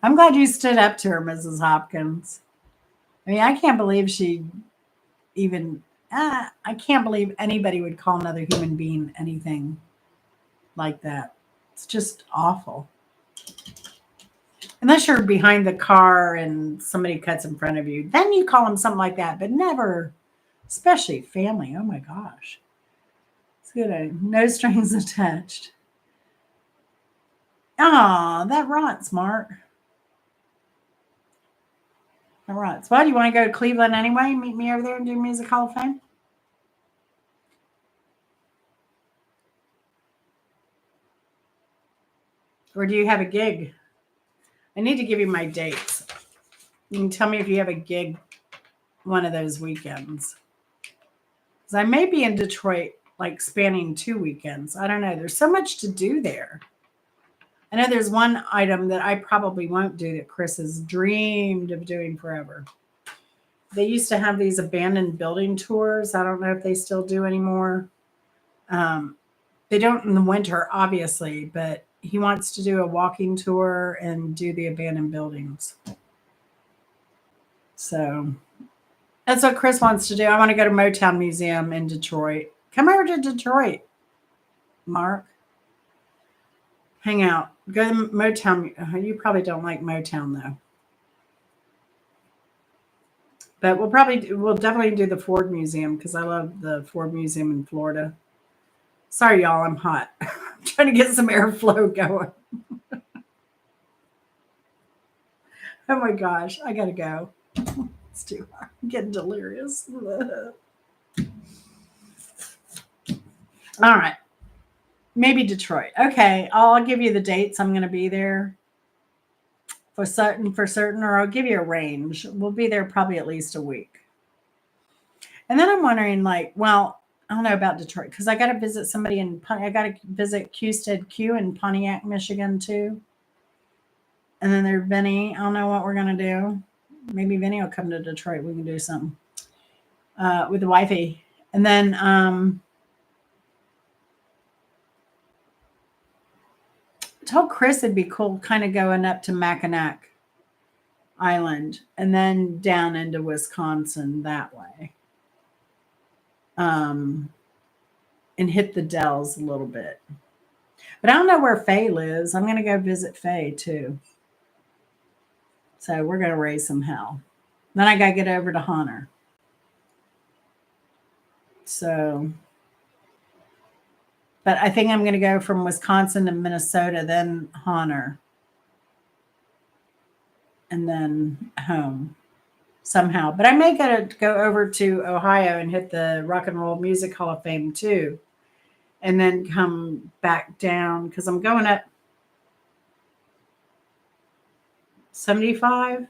Speaker 1: I'm glad you stood up to her, Mrs. Hopkins. I mean, I can't believe she even. I can't believe anybody would call another human being anything like that. It's just awful. Unless you're behind the car and somebody cuts in front of you, then you call them something like that, but never, especially family. Oh my gosh. It's good. No strings attached. Ah, that rots, Mark. That rots. Well, do you want to go to Cleveland anyway? Meet me over there and do Music Hall of Fame? Or do you have a gig? I need to give you my dates. You can tell me if you have a gig one of those weekends. Because I may be in Detroit, like spanning 2 weekends. I don't know. There's so much to do there. I know there's one item that I probably won't do that Chris has dreamed of doing forever. They used to have these abandoned building tours. I don't know if they still do anymore. Um, they don't in the winter, obviously, but he wants to do a walking tour and do the abandoned buildings. So That's what Chris wants to do. I want to go to Motown Museum in Detroit. Come over to Detroit, Mark. Hang out. Go to Motown. You probably don't like Motown though. But we'll definitely do the Ford Museum because I love the Ford Museum in Florida. Sorry, y'all, I'm hot. I'm trying to get some airflow going. Oh my gosh, I gotta go. It's too hot. I'm getting delirious. All right, maybe Detroit. Okay, I'll give you the dates. I'm gonna be there for certain, or I'll give you a range. We'll be there probably at least a week. And then I'm wondering, like, well, I don't know about Detroit because I got to visit somebody I got to visit Qstead Q in Pontiac, Michigan too. And then there's Vinny. I don't know what we're gonna do. Maybe Vinny will come to Detroit. We can do something with the wifey. And then I told Chris it'd be cool, kind of going up to Mackinac Island and then down into Wisconsin that way. Um, and hit the Dells a little bit. But I don't know where Faye lives. I'm going to go visit Faye too. So we're going to raise some hell. Then I got to get over to Hunter. So, but I think I'm going to go from Wisconsin to Minnesota, then Hunter, and then home somehow. But I may go over to Ohio and hit the Rock and Roll Music Hall of Fame too, and then come back down because I'm going up 75. I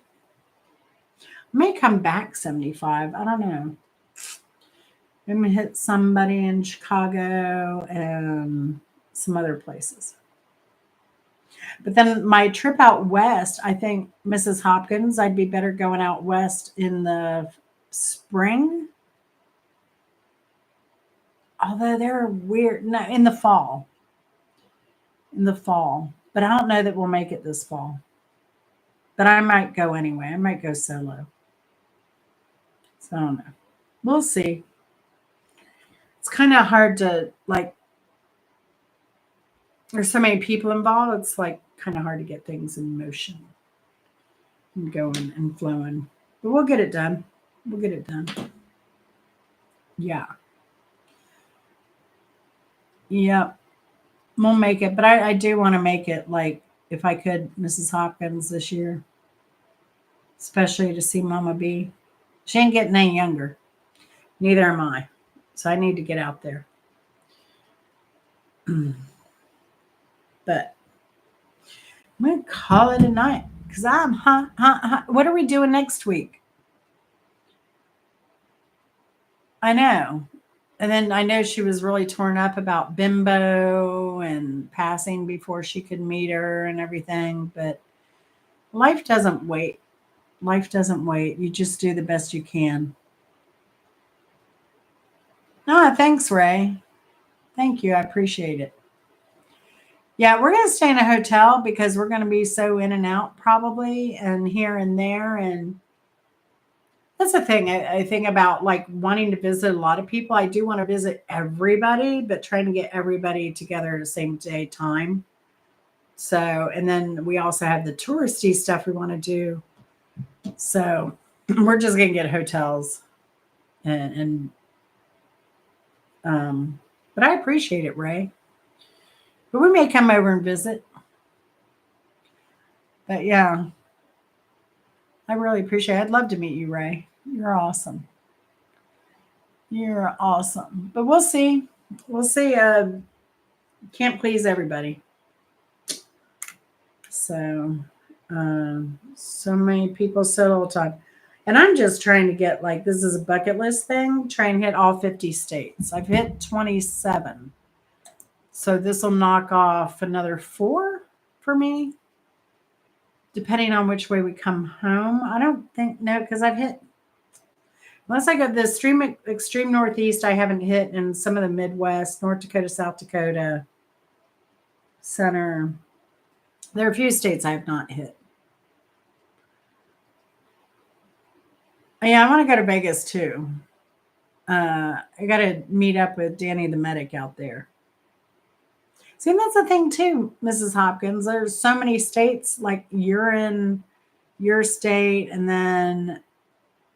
Speaker 1: may come back 75. I don't know. I'm going to hit somebody in Chicago and some other places. But then my trip out west, I think Mrs. Hopkins, I'd be better going out west in the spring. Although they're weird. No, in the fall. In the fall. But I don't know that we'll make it this fall. But I might go anyway. I might go solo. So I don't know. We'll see. It's kind of hard to, like, there's so many people involved. It's like kind of hard to get things in motion and going and flowing. But we'll get it done. We'll get it done. Yeah. Yeah. We'll make it. But I do want to make it, like, if I could, Mrs. Hopkins this year, especially to see Mama B. She ain't getting any younger. Neither am I. So I need to get out there. But I'm going to call it a night because I'm hot. What are we doing next week? I know. And then I know she was really torn up about Bimbo and passing before she could meet her and everything. But life doesn't wait. Life doesn't wait. You just do the best you can. Ah, thanks, Ray. Thank you. I appreciate it. Yeah, we're going to stay in a hotel because we're going to be so in and out probably and here and there. And that's the thing I think about, like, wanting to visit a lot of people. I do want to visit everybody, but trying to get everybody together at the same day time. So, and then we also have the touristy stuff we want to do. So we're just going to get hotels and but I appreciate it, Ray. But we may come over and visit. But yeah, I really appreciate it. I'd love to meet you, Ray. You're awesome. You're awesome. But we'll see. We'll see. Can't please everybody. So, so many people, so little time. And I'm just trying to get, like, this is a bucket list thing, try and hit all 50 states. I've hit 27. So this will knock off another 4 for me, depending on which way we come home. I don't think, no, because I've hit, unless I go the extreme Northeast, I haven't hit, in some of the Midwest, North Dakota, South Dakota, Center. There are a few states I have not hit. Yeah, I want to go to Vegas too. I got to meet up with Danny the medic out there. See, and that's the thing too, Mrs. Hopkins. There's so many states, like you're in your state, and then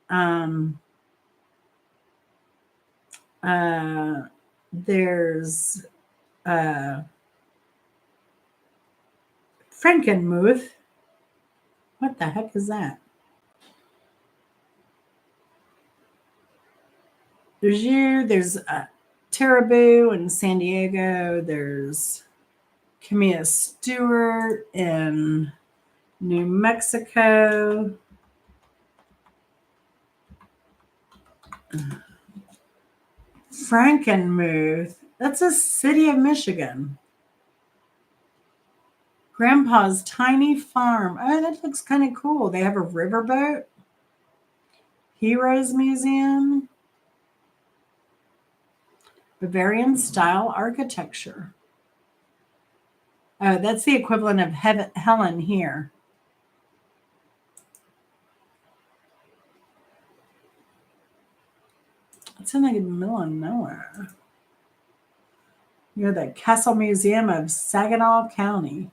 Speaker 1: um, uh, there's uh, Frankenmuth. What the heck is that? There's you. There's Teraboo in San Diego. There's Camilla Stewart in New Mexico. Frankenmuth. That's a city of Michigan. Grandpa's tiny farm. Oh, that looks kind of cool. They have a riverboat. Heroes Museum. Bavarian style architecture. Oh, that's the equivalent of Helen here. It's in the middle of nowhere. You know, the Castle Museum of Saginaw County.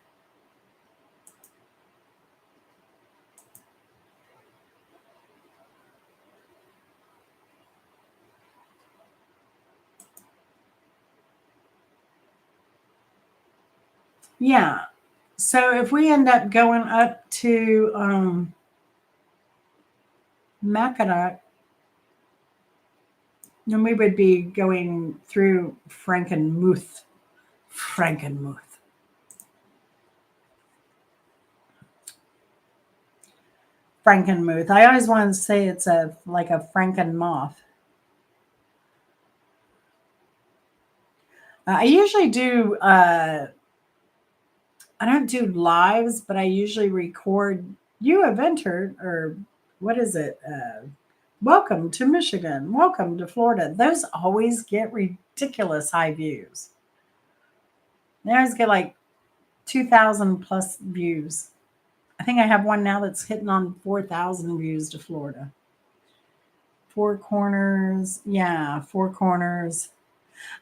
Speaker 1: Yeah. So if we end up going up to Mackinac, then we would be going through Frankenmuth. Frankenmuth. Frankenmuth. I always want to say it's a like a Franken moth. I usually do. I don't do lives, but I usually record. You have entered, or what is it? Welcome to Michigan. Welcome to Florida. Those always get ridiculous high views. They always get like 2,000 plus views. I think I have one now that's hitting on 4,000 views to Florida. Four Corners. Yeah, Four Corners.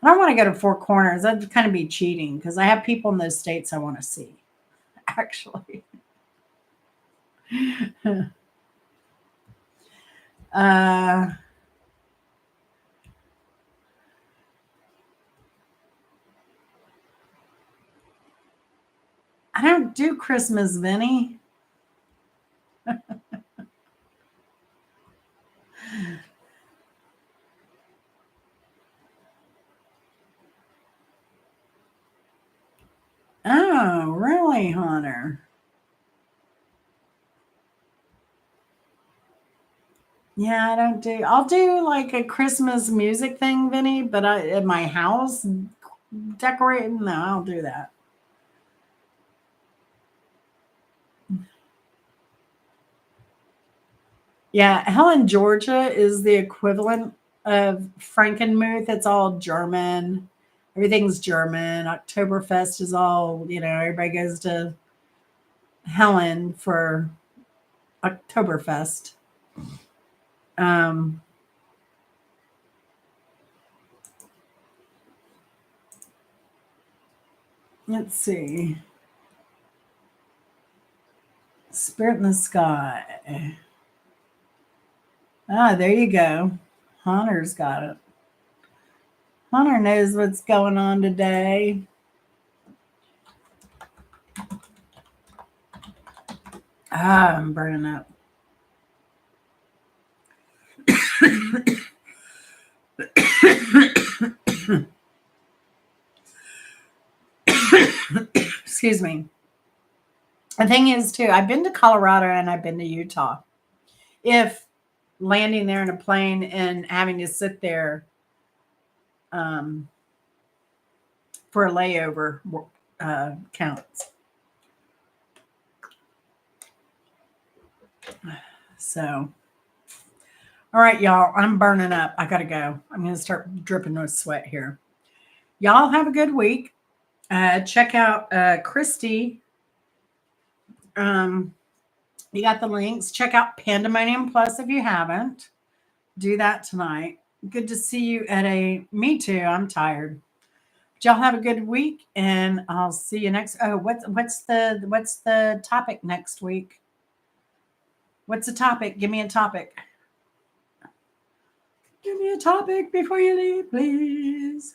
Speaker 1: I don't want to go to Four Corners. That'd kind of be cheating because I have people in those states I want to see, actually. uh, I don't do Christmas, Vinny. Oh, really, Hunter? Yeah, I don't do. I'll do like a Christmas music thing, Vinny, but at my house decorating. No, I don't do that. Yeah, Helen, Georgia is the equivalent of Frankenmuth. It's all German. Everything's German. Oktoberfest is all, everybody goes to Helen for Oktoberfest. Um, let's see. Spirit in the Sky. Ah, there you go. Hunter's got it. Hunter knows what's going on today. Ah, I'm burning up. Excuse me. The thing is, too, I've been to Colorado and I've been to Utah. If landing there in a plane and having to sit there um, for a layover counts. So, all right, y'all, I'm burning up. I got to go. I'm going to start dripping with sweat here. Y'all have a good week. Check out Christy. Um, You got the links. Check out Pandemonium Plus if you haven't. Do that tonight. Good to see you at a. Me too. I'm tired. But y'all have a good week, and I'll see you next. Oh, what's the topic next week? What's the topic? Give me a topic. Give me a topic before you leave, please.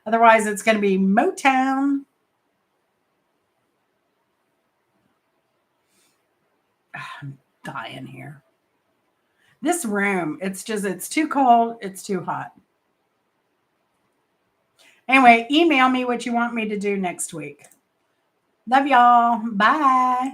Speaker 1: Otherwise, it's going to be Motown. I'm dying here. This room, it's too cold. It's too hot. Anyway, email me what you want me to do next week. Love y'all. Bye.